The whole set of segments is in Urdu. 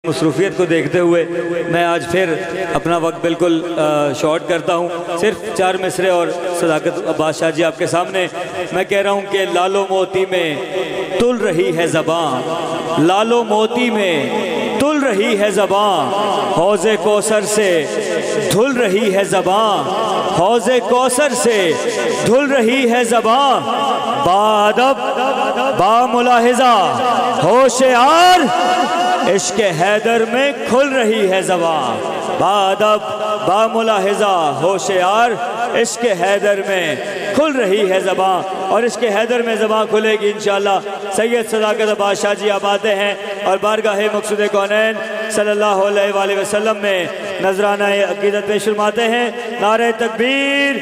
مصروفیت کو دیکھتے ہوئے میں آج پھر اپنا وقت بالکل شارٹ کرتا ہوں. صرف 4 مصرے اور صداقت عباس شاہ جی آپ کے سامنے میں کہہ رہا ہوں کہ لال و موتی میں تل رہی ہے زبان، لال و موتی میں تل رہی ہے زبان، حوض کوثر سے دھل رہی ہے زبان، حوض کوثر سے دھل رہی ہے زبان، بادب با ملاحظہ ہوشیار عشق حیدر میں کھل رہی ہے زبان، بادب با ملاحظہ ہوشیار عشق حیدر میں کھل رہی ہے زبان. اور عشق حیدر میں زبان کھلے گی انشاءاللہ. سید صداقت عباس شاہ جی اب آتے ہیں اور بارگاہ مقصود کونین صلی اللہ علیہ وآلہ وسلم میں نذرانہ عقیدت پیش فرماتے ہیں. نعرہ تکبیر،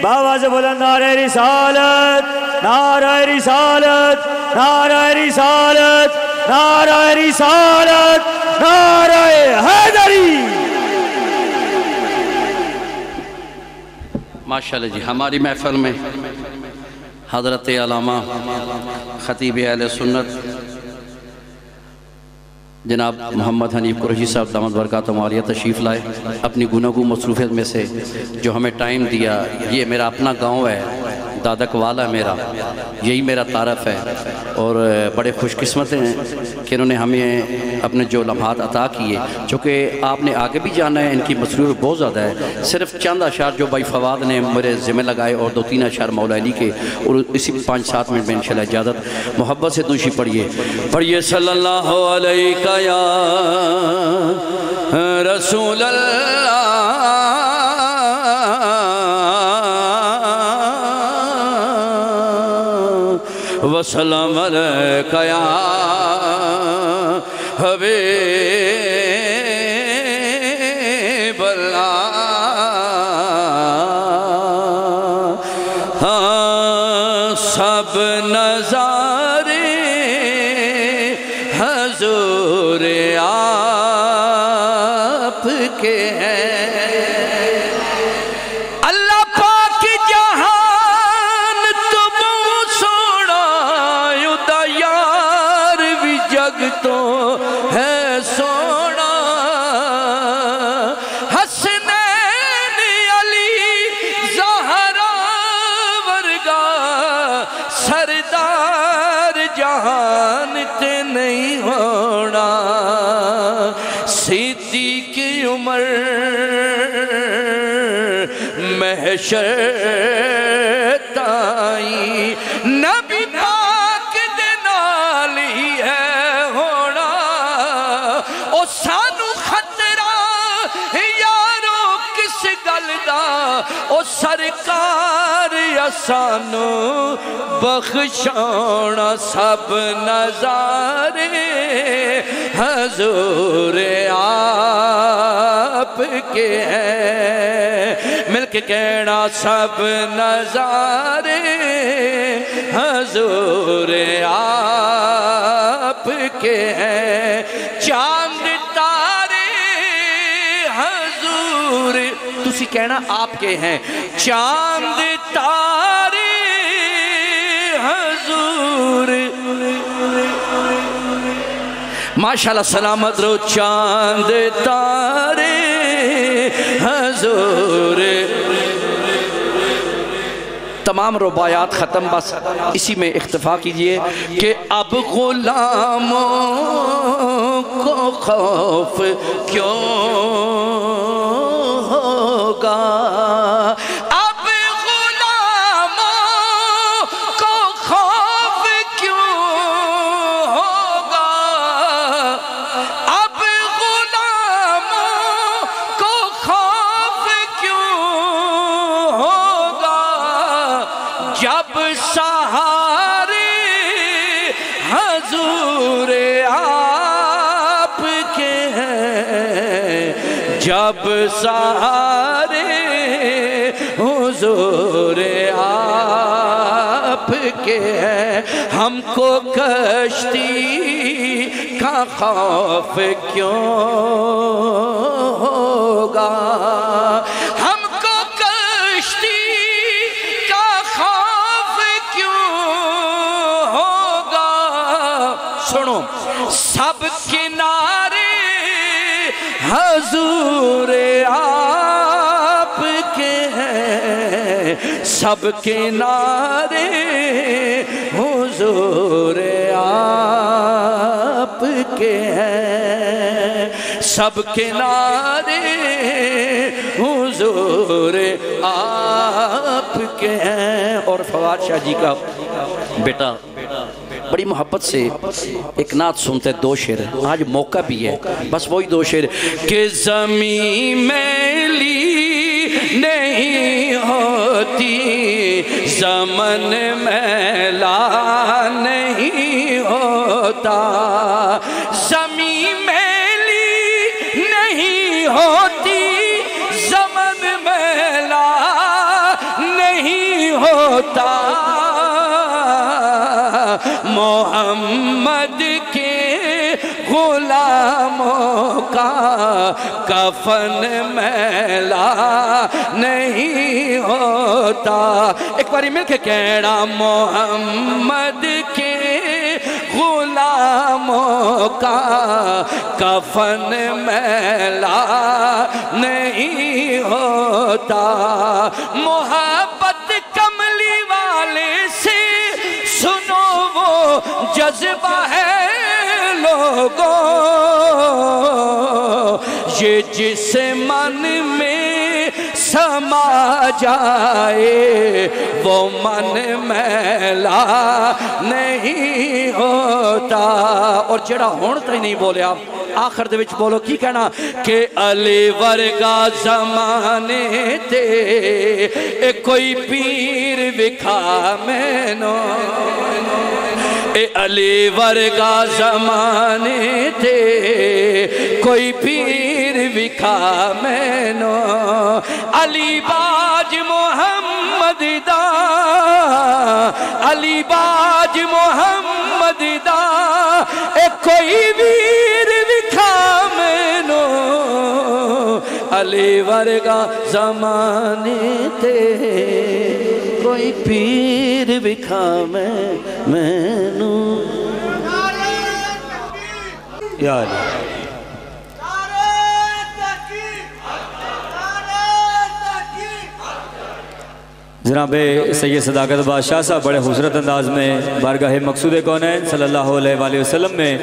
باواز بلند نعرہ رسالت، نعرہ رسالت، نعرہ رسالت، نعرہ رسالت، نعرہ حیدری. ماشاءاللہ جی. ہماری محفل میں حضرت علامہ خطیب اہل سنت جناب محمد حنیف قریشی صاحب دامت برکاتہ عالیہ تشریف لائے. اپنی گناہوں مصروفیت میں سے جو ہمیں ٹائم دیا. یہ میرا اپنا گاؤں ہے، دادک والا میرا، یہی میرا تعارف ہے. اور بڑے خوش قسمت ہیں کہ انہوں نے ہمیں اپنے جو لمحات عطا کیے. چونکہ آپ نے آگے بھی جانا ہے، ان کی مصروفیت بہت زیادہ ہے. صرف چند اشعار جو بھائی فواد نے میرے ذمہ لگائے اور 2-3 اشعار مولا علی کے، اور اسی 5-7 منٹ میں انشاءاللہ اجازت. محبت سے دوشی پڑھیے پڑھیے صلی اللہ علیہ یا رسول اللہ وسلم علیکہ یا حبیب اللہ. سب نظارے حضور آپ کے ہیں. تو ہے سونا حسنین علی زہرا ورگا سردار جہان تے نہیں ہونا. صدیق کی عمر محشر تائی نبی پاک دے نال ہی ہے. سانو خطرہ یارو کس گل دا، او سرکار یا سانو بخشونا. سب نظارے حضور آپ کے ہیں. مل کے کہنا سب نظارے حضور آپ کے ہیں. چاند تسی کہنا آپ کے ہیں. چاند تارے حضور ماشاءاللہ سلامت رو. چاند تارے حضور. تمام رباعیات ختم، بس اسی میں اختفا کیجئے کہ اب غلاموں کو خوف کیوں ہوگا. اب غلاموں کو خوف کیوں ہوگا. اب غلاموں کو خوف کیوں ہوگا. جب سہارے حضور آپ کے ہیں، جب سہارے حضور آپ کے ہیں. ہم کو کشتی کا خوف کیوں ہوگا. ہم کو کشتی کا خوف کیوں ہوگا. سنو سب کنارے حضور آپ کے ہیں سب کے نعرے حضور آپ کے ہیں سب کے نعرے حضور آپ کے ہیں۔ اور فواد شاہ جی کا بیٹا بڑی محبت سے ایک نعت سنتے دو شعر، آج موقع بھی ہے، بس وہی دو شعر کہ زمین میلی نہیں ہوتی زمن میلا نہیں ہوتا زمین میلی نہیں ہوتی زمن میلا نہیں ہوتا محمد کے غلاموں کا کفن میلا نہیں ہوتا۔ ایک باری مل کے کہنا محمد کے غلاموں کا کفن میلا نہیں ہوتا۔ محبت کملی والے سے سنو وہ جذبہ ہے لوگوں یہ جس من میں سما جائے وہ من میلا نہیں ہوتا۔ اور جڑا ہون تے نہیں بولیا آخر دے وچ بولو کی کہنا کہ علی ورگا زمانے تے کوئی پیر وکھا مینو اے علی ورگا زمانے تے کوئی پیر وکھا مینو علی باج محمد دا علی باج محمد دا اے کوئی ویر وکھا مینو علی ورگا زمانے تے کوئی پیر وکھا مینو یا علی۔ جناب سید صداقت بادشاہ صاحب بڑے خوبصورت انداز میں بارگاہ مقصود کونین صلی اللہ علیہ وآلہ وسلم میں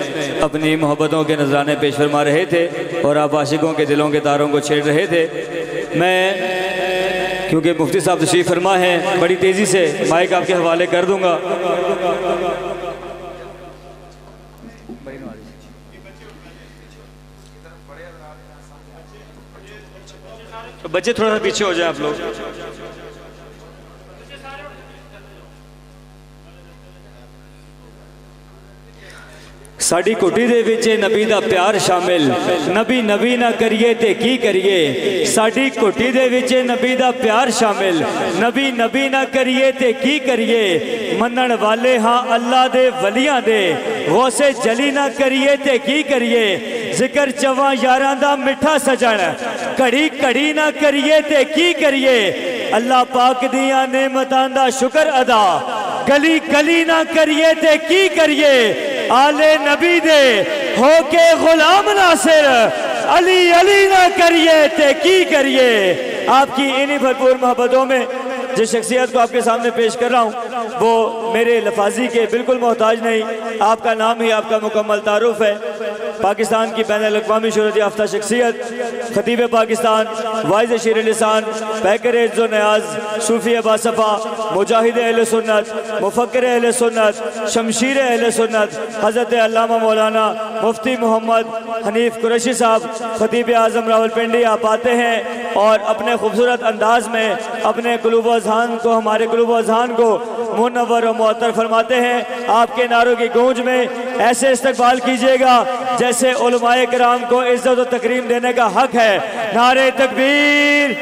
اپنی محبتوں کے نذرانے پیش فرما رہے تھے اور آپ عاشقوں کے دلوں کے تاروں کو چھیڑ رہے تھے۔ میں کیونکہ مفتی صاحب تشریف فرما ہیں بڑی تیزی سے مائک آپ کے حوالے کر دوں گا۔ بچے تھوڑا سا پیچھے ہو جائیں آپ لوگ۔ ساڑی کٹی دے وچے نبی دا پیار شامل نبی نبی نہ کریے تے کی کریے ساڑی کٹی دے وچے نبی دا پیار شامل نبی نبی نہ کریے تے کی کریے منن والے ہاں اللہ دے ولیاں دے غوث جلی نہ کریے تے کی کریے ذکر چواں یاراں دا مٹھا سجن کڑی کڑی نہ کریے تے کی کریے اللہ پاک دیاں نعمتاں دا شکر ادا گلی گلی نہ کریے تے کی کریے آل نبی دے ہو کے غلام ناصر علی علی نہ کریے تے کی کریے۔ آپ کی انہی بھرپور محبتوں میں جس شخصیت کو آپ کے سامنے پیش کر رہا ہوں وہ میرے لفاظی کے بالکل محتاج نہیں، آپ کا نام ہی آپ کا مکمل تعارف ہے۔ پاکستان کی بین الاقوامی شہرت یافتہ شخصیت، خطیب پاکستان، واعظ شیر لسان، پیکر عز و نیاز، صوفی باصفا، مجاہد اہل سنت، مفکر اہل سنت، شمشیر اہل سنت، حضرت علامہ مولانا مفتی محمد حنیف قریشی صاحب خطیب اعظم راولپنڈی آپ آتے ہیں اور اپنے خوبصورت انداز میں اپنے قلوب و اذہان کو ہمارے قلوب و اذہان کو منور و معطر فرماتے ہیں۔ آپ کے نعروں کی گونج میں ایسے استقبال کیجئے گا جیسے علماء کرام کو عزت و تکریم دینے کا حق ہے۔ نعرہ تکبیر،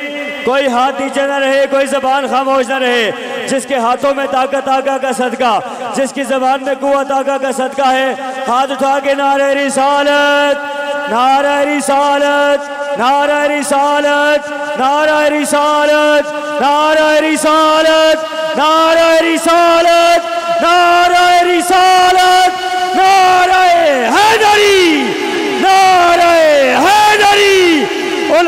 کوئی ہاتھ نیچے نہ رہے، کوئی زبان خاموش نہ رہے۔ جس کے ہاتھوں میں طاقت آقا کا صدقہ، جس کی زبان میں قوت آقا کا صدقہ ہے، ہاتھ اٹھا کے نعرہ رسالت، نعرہ رسالت، نعرہ رسالت، نعرہ رسالت، نعرہ رسالت، نعرہ رسالت، نعرہ رسالت، نعرہ حیدری، نعرہ حیدری،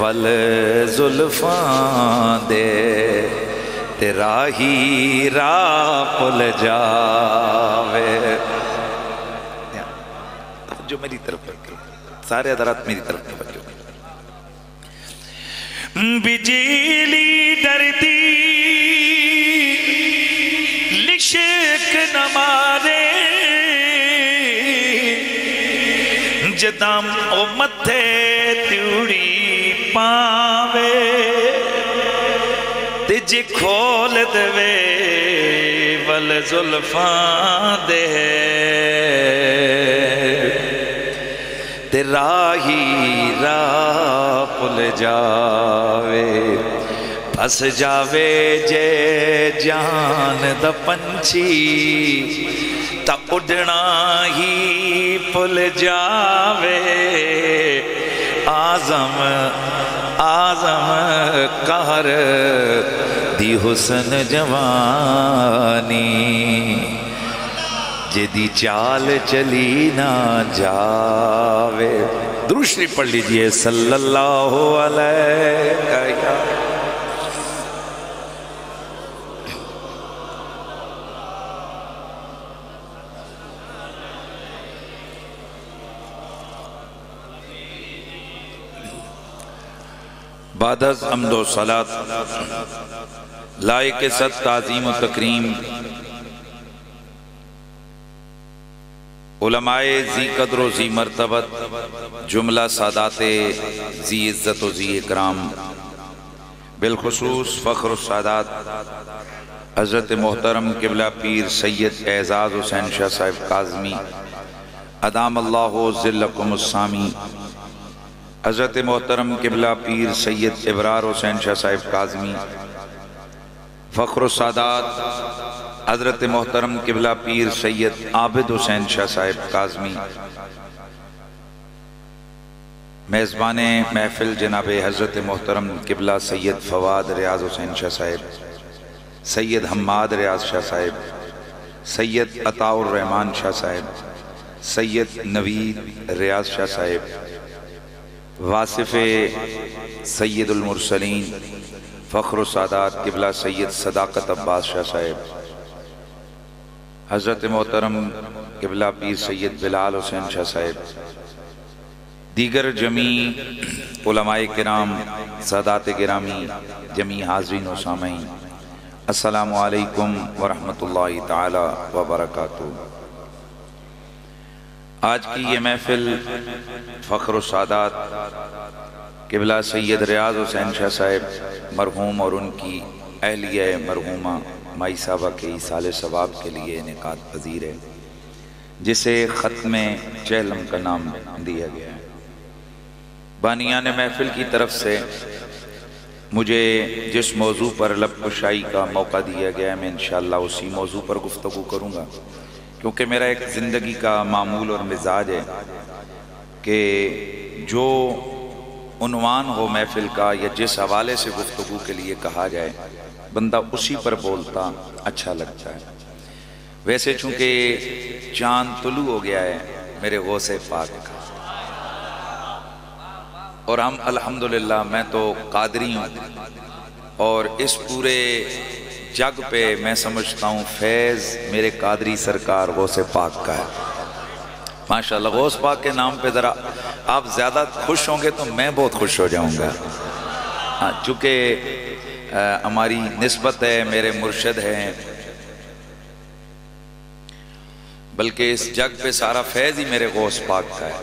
ول زلفاں دے تے راہی راہ پل جاوے. جو میری طرف سارے حضرات میری طرف توجہ. بجلی ڈرتی لشک نہ مارے جدام او متھے تیوڑی پاوے تے جی کھول دے ول زلفاں دے تے راہی راہ پل جاوے. پھس جاوے جے جان دا پنچھی تا اڑنا ہی پل جاوے. آزم قہر دی حسن جوانی جدی چال چلی نہ جاوے. درود شریف پڑھ لیجئے صلی اللہ علیہ. بعد از حمد و صلاۃ لائق صد تعظیم و تکریم علماء ذی قدر و ذی مرتبت جملہ سادات ذی عزت و ذی اکرام بالخصوص فخر السادات حضرت محترم قبلہ پیر سید اعزاز حسین شاہ صاحب کاظمی ادام اللہ ذلکم السامی. حضرت محترم قبلہ پیر سید ابرار حسین شاہ صاحب کاظمی فخر السادات حضرت محترم قبلہ پیر سید عابد حسین شاہ صاحب کاظمی. میزبان محفل جناب حضرت محترم قبلہ سید فواد ریاض حسین شاہ صاحب, سید حماد ریاض شاہ صاحب, سید عطاء الرحمن شاہ صاحب, سید نوید ریاض شاہ صاحب, واصف سید المرسلین فخر السادات قبلہ سید صداقت عباس شاہ صاحب, حضرت محترم قبلہ پیر سید بلال حسین شاہ صاحب, دیگر جمیع علماء کرام, سادات گرامی, جمیع حاضرین و سامعین, السلام علیکم ورحمۃ اللہ تعالی وبرکاتہ. آج کی یہ محفل فخر السادات قبلہ سید ریاض حسین شاہ صاحب مرحوم اور ان کی اہلیہ مرحومہ مائی صاحبہ کے ایصال ثواب کے لیے انعقاد پذیر ہے, جسے ختم چہلم کا نام دیا گیا ہے. بانیان محفل کی طرف سے مجھے جس موضوع پر لب کشائی کا موقع دیا گیا ہے میں انشاءاللہ اسی موضوع پر گفتگو کروں گا, کیونکہ میرا ایک زندگی کا معمول اور مزاج ہے کہ جو عنوان ہو محفل کا یا جس حوالے سے گفتگو کے لیے کہا جائے بندہ اسی پر بولتا اچھا لگتا ہے. ویسے چونکہ چاند طلوع ہو گیا ہے میرے غوث پاک کا, اور ہم الحمدللہ میں تو قادری ہوں, اور اس پورے جگ پہ میں سمجھتا ہوں فیض میرے قادری سرکار غوث پاک کا ہے. ماشاءاللہ غوث پاک کے نام پہ ذرا آپ زیادہ خوش ہوں گے تو میں بہت خوش ہو جاؤں گا, چونکہ ہماری نسبت ہے, میرے مرشد ہیں, بلکہ اس جگ پہ سارا فیض ہی میرے غوث پاک کا ہے.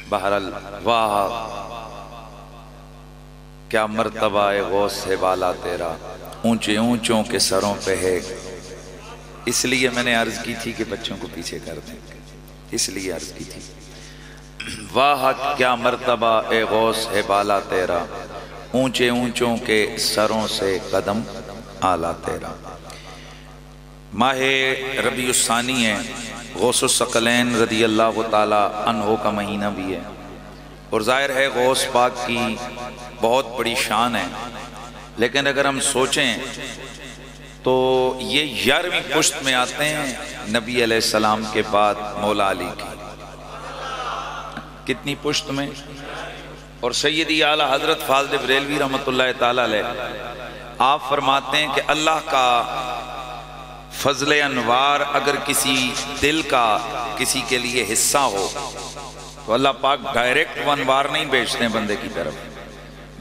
بہرحال واہ کیا مرتبہ ہے غوث ہے بالا تیرا, اونچے اونچوں کے سروں پہ ہے. اس لیے میں نے عرض کی تھی کہ بچوں کو پیچھے کر دیں, اس لیے عرض کی تھی. واہ کیا مرتبہ اے غوث ہے بالا تیرا, اونچے اونچوں کے سروں سے قدم آلہ تیرا. ماہ ربیع الثانی ہے, غوث الثقلین رضی اللہ تعالی عنہ کا مہینہ بھی ہے, اور ظاہر ہے غوث پاک کی بہت بڑی شان ہے. لیکن اگر ہم سوچیں تو یہ 11ویں پشت میں آتے ہیں نبی علیہ السلام کے بعد مولا علی کی. کتنی پشت میں. اور سیدی اعلیٰ حضرت فاضل بریلوی رحمۃ اللہ تعالی علیہ آپ فرماتے ہیں کہ اللہ کا فضل انوار اگر کسی دل کا کسی کے لیے حصہ ہو تو اللہ پاک ڈائریکٹ وہ انوار نہیں بھیجتے ہیں بندے کی طرف،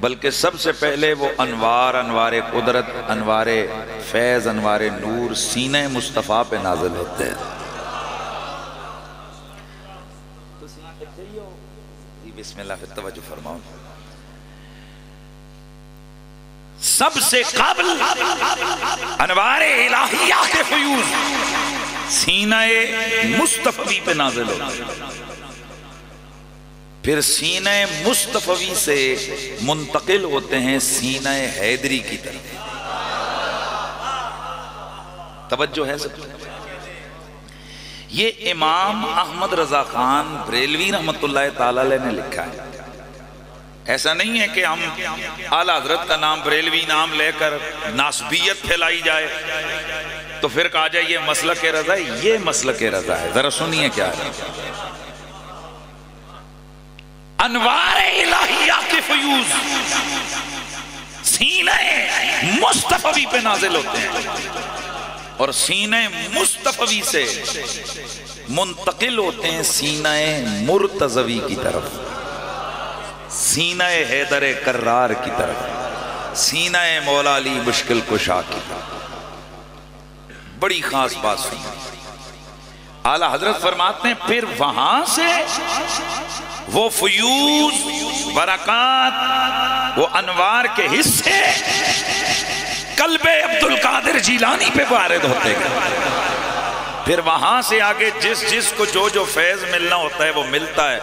بلکہ سب سے پہلے وہ انوار، انوار قدرت، انوار فیض، انوار نور سینہ مصطفیٰ پہ نازل ہوتے ہیں. بسم اللہ پھر توجہ فرماؤ. سب سے قابل انوار الہیہ کے فیوز سینہ مصطفی پہ نازل ہوتے ہیں، پھر سینہ مصطفی سے منتقل ہوتے ہیں سینہ حیدری کی طرف. توجہ ہے سب. یہ امام احمد رضا خان بریلوی رحمۃ اللہ تعالی علیہ نے لکھا ہے. ایسا نہیں ہے کہ ہم اعلیٰ حضرت کا نام بریلوی نام لے کر ناسبیت پھیلائی جائے تو پھر کہا جائے یہ مسلک رضا ہے. یہ مسلک رضا ہے. ذرا سنیے کیا ہے. انوار الہیہ کے فیوز سینہ مصطفی پہ نازل ہوتے ہیں اور سینہ مصطفی سے منتقل ہوتے ہیں سینہ مرتضوی کی طرف، سینہ حیدر کرار کی طرف، سینہ مولا علی مشکل کشا کی طرف. بڑی خاص بات سنی. اعلیٰ حضرت فرماتے ہیں پھر وہاں سے وہ فیوز، برکات، وہ انوار کے حصے قلب عبد القادر جیلانی پہ وارد ہوتے ہیں. پھر وہاں سے آگے جس کو جو فیض ملنا ہوتا ہے وہ ملتا ہے.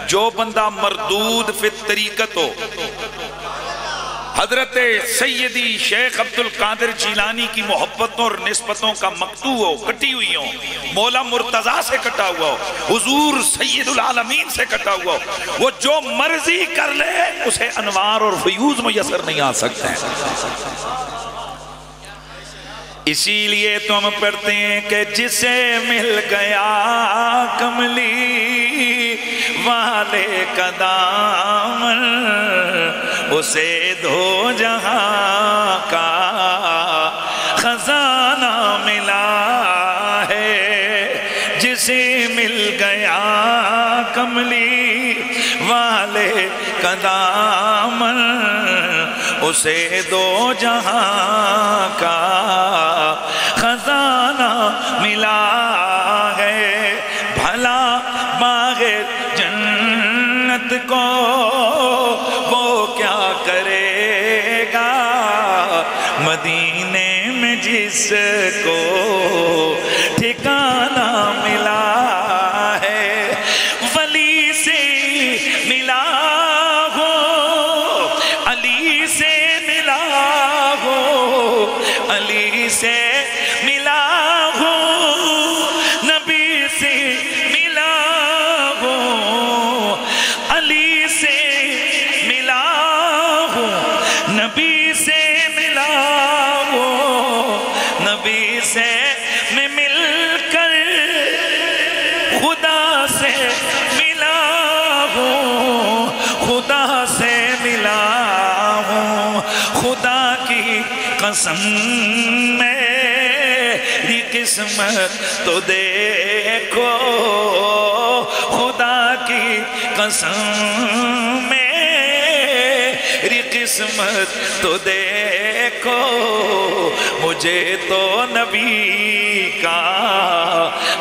جو بندہ مردود فی الطریقت ہو، حضرت سیدی شیخ عبد القادر جیلانی کی محبتوں اور نسبتوں کا مقطوع ہو، کٹی ہوئی ہو، مولا مرتضیٰ سے کٹا ہوا ہو، حضور سید العالمین سے کٹا ہوا ہو، وہ جو مرضی کر لے اسے انوار اور فیوز میسر نہیں آ سکتے ہیں. اسی لیے تو ہم پڑھتے ہیں کہ جسے مل گیا کملی والے کا دامن اسے دو جہاں کا خزانہ ملا ہے. جسے مل گیا کملی والے کا دامن اسے دو جہاں کا خزانہ ملا ہے. بھلا باغ جنت کو وہ کیا کرے گا مدینے میں جس کو ٹھکانہ ملا ہے. ولی سے ملا ہو، علی سے ملا ہو، علی سے ملا ہو، نبی سے ملا ہو، علی سے ملا ہو، نبی سے ملا ہو، نبی سے میں مل کر خدا سے ملا ہوں، خدا سے ملا ہوں. خدا کی قسم میری قسمت تو دیکھو، خدا کی قسم میری قسمت تو دیکھو. مجھے تو نبی کا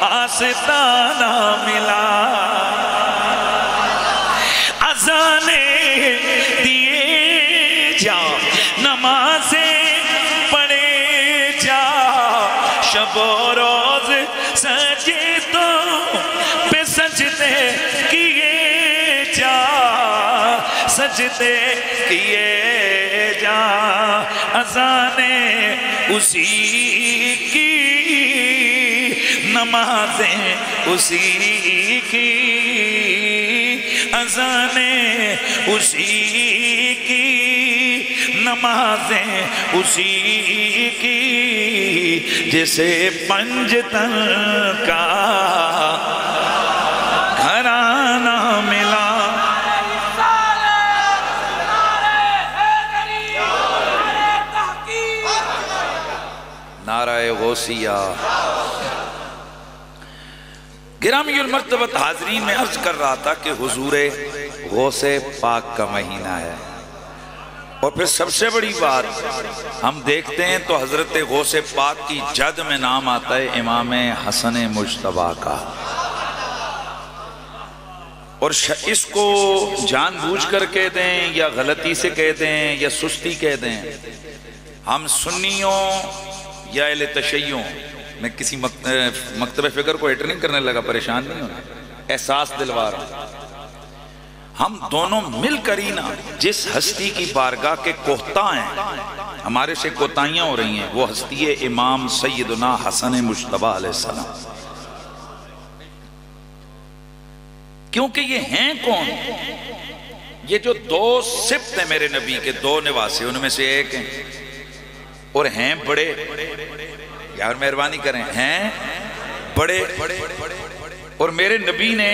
آستانہ ملا. اذانیں دیے جا، نمازیں پڑھے جا، شب و روز سجدوں پہ سجدے کیے جا، سجدے کیے جا. اذانیں اسی کی، نمازیں اسی کی، اذانیں اسی کی، نمازیں اسی کی. جسے پنجتن کا گھرانہ ملا غوثیہ۔ گرامی المرتبت حاضرین میں عرض کر رہا تھا کہ حضور غوث پاک کا مہینہ ہے، اور پھر سب سے بڑی بات ہم دیکھتے ہیں تو حضرت غوث پاک کی جد میں نام آتا ہے امام حسن مجتبیٰ کا، اور اس کو جان بوجھ کر کہہ دیں یا غلطی سے کہہ دیں یا سستی کہہ دیں، ہم سنیوں یا اہل تشیعوں، میں کسی مکتب فکر کو ہیٹ نہیں کرنے لگا، پریشان نہیں ہونا، احساس دلوا رہا ہوں، ہم دونوں مل کر ہی نا جس ہستی کی بارگاہ کے کوہتا ہیں، ہمارے سے کوتاہیاں ہو رہی ہیں، وہ ہستی ہے امام سیدنا حسن مجتبیٰ علیہ السلام۔ کیونکہ یہ ہیں کون؟ یہ جو دو سبط ہیں میرے نبی کے، دو نواسے، ان میں سے ایک ہیں، اور ہیں بڑے، یار مہربانی کریں، ہیں بڑے، اور میرے نبی نے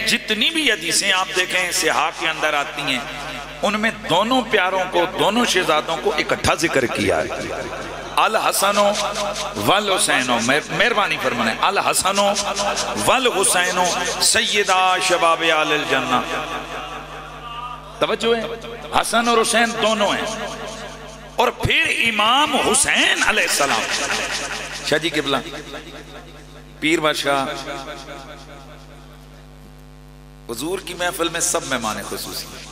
جتنی بھی حدیثیں آپ دیکھیں صحاح کے اندر آتی ہیں، ان میں دونوں پیاروں کو، دونوں شہزادوں کو اکٹھا ذکر کیا ہے، الحسن والحسین، مہربانی فرمائیں، الحسن والحسین سیدہ شباب اہل الجنہ، توجہ ہے، حسن اور حسین دونوں ہیں، اور پھر امام حسین علیہ السلام، شاہ جی قبلہ، پیر بادشاہ، حضور کی محفل میں سب مہمان خصوصی ہیں،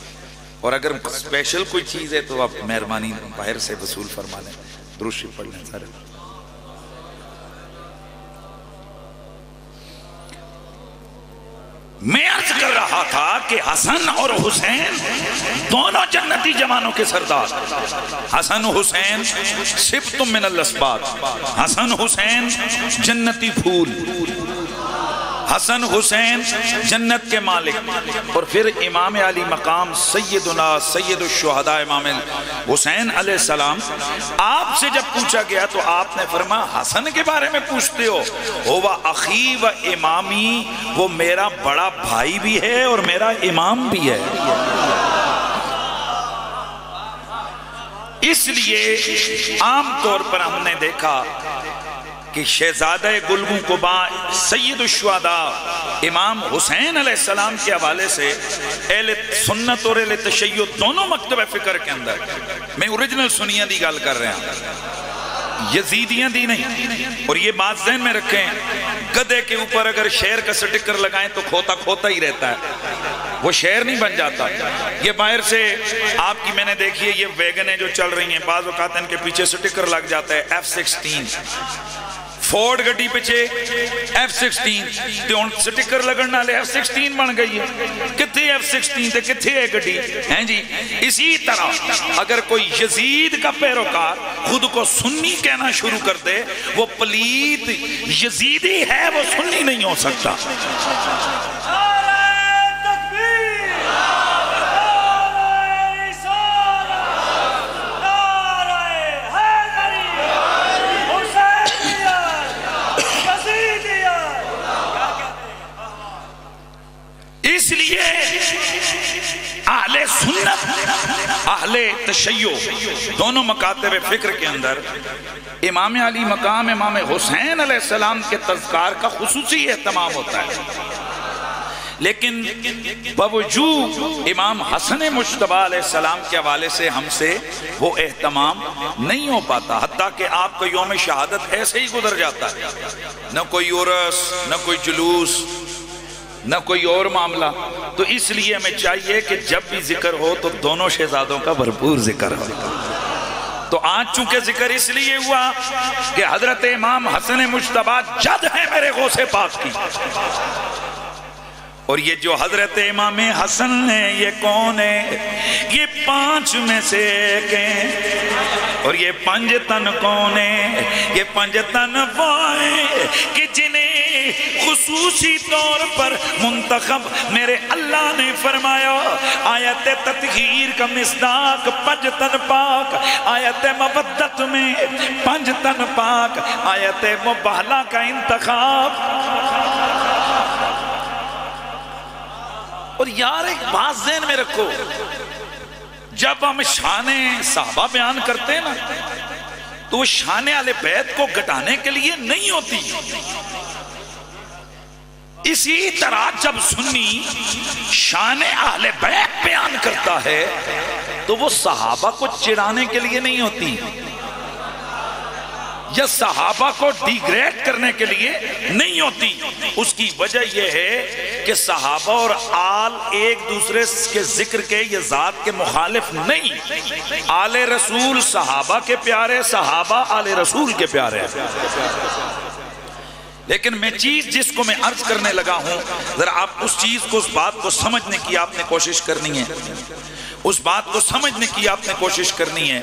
اور اگر اسپیشل کوئی چیز ہے تو آپ مہربانی باہر سے وصول فرما لیں، درود شریف پڑھ لیں سارے۔ میں عرض کر رہا تھا کہ حسن اور حسین دونوں جنتی جوانوں کے سردار، حسن حسین سبط من الاسباط، حسن حسین جنتی پھول، حسن حسین جنت کے مالک، اور پھر امام علی مقام سیدنا سید الشہداء امام حسین علیہ السلام، آپ سے جب پوچھا گیا تو آپ نے فرمایا حسن کے بارے میں پوچھتے ہو، وہ اخی و امامی، وہ میرا بڑا بھائی بھی ہے اور میرا امام بھی ہے۔ اس لیے عام طور پر ہم نے دیکھا کہ شہزادہ گلگوں قبا سید الشہداء امام حسین علیہ السلام کے حوالے سے اہل سنت اور اہل تشیع دونوں مکتب فکر کے اندر، میں اوریجنل سنیاں دی گال کر رہا ہوں، یزیدیاں دی نہیں، اور یہ بات ذہن میں رکھیں، گدے کے اوپر اگر شیر کا سٹکر لگائیں تو کھوتا کھوتا ہی رہتا ہے، وہ شیر نہیں بن جاتا۔ یہ باہر سے آپ کی میں نے دیکھی ہے، یہ ویگنیں جو چل رہی ہیں، بعض اوقات ان کے پیچھے سٹکر لگ جاتا ہے F16، فورڈ گڈی پچھے F16 تے ان سٹکر لگڑنا لے F16 بن گئی ہے، کتھے F16 تے کتھے ہے گڈی ہیں جی۔ اسی طرح اگر کوئی یزید کا پیروکار خود کو سنی کہنا شروع کر دے، وہ پلید یزیدی ہے، وہ سنی نہیں ہو سکتا۔ اس لیے اہل سنت اہل تشیع دونوں مکاتب فکر کے اندر امام علی مقام امام حسین علیہ السلام کے تذکار کا خصوصی اہتمام ہوتا ہے، لیکن باوجود امام حسن مجتبیٰ علیہ السلام کے حوالے سے ہم سے وہ اہتمام نہیں ہو پاتا، حتیٰ کہ آپ کا یوم شہادت ایسے ہی گزر جاتا ہے، نہ کوئی عرس، نہ کوئی جلوس، نہ کوئی اور معاملہ۔ تو اس لیے ہمیں چاہیے کہ جب بھی ذکر ہو تو دونوں شہزادوں کا بھرپور ذکر ہو۔ تو آج چونکہ ذکر اس لیے ہوا کہ حضرت امام حسن مجتبیٰ جد ہے میرے غوث پاک کی، اور یہ جو حضرت امام حسن ہے یہ کون ہے؟ یہ 5 میں سے ایک ہیں، اور یہ 5 تن کون ہیں؟ یہ 5 تن وہ ہیں کہ جنہیں خصوصی طور پر منتخب میرے اللہ نے فرمایا، آیت تطہیر کا مصداق 5 تن پاک، آیت مودت میں 5 تن پاک، آیت مباہلہ کا انتخاب۔ اور یار ایک بات ذہن میں رکھو، جب ہم شان صحابہ بیان کرتے ہیں نا تو وہ شان اہل بیت کو گھٹانے کے لیے نہیں ہوتی۔ اسی طرح جب سنی شان اہل بیت بیان کرتا ہے تو وہ صحابہ کو چڑھانے کے لیے نہیں ہوتی یا صحابہ کو ڈیگریڈ کرنے کے لیے نہیں ہوتی۔ اس کی وجہ یہ ہے کہ صحابہ اور آل ایک دوسرے کے ذکر کے یا ذات کے مخالف نہیں۔ آل رسول صحابہ کے پیارے، صحابہ آل رسول کے پیارے۔ لیکن میں چیز جس کو میں عرض کرنے لگا ہوں، ذرا آپ اس چیز کو، اس بات کو سمجھنے کی آپ نے کوشش کرنی ہے، اس بات کو سمجھنے کی آپ نے کوشش کرنی ہے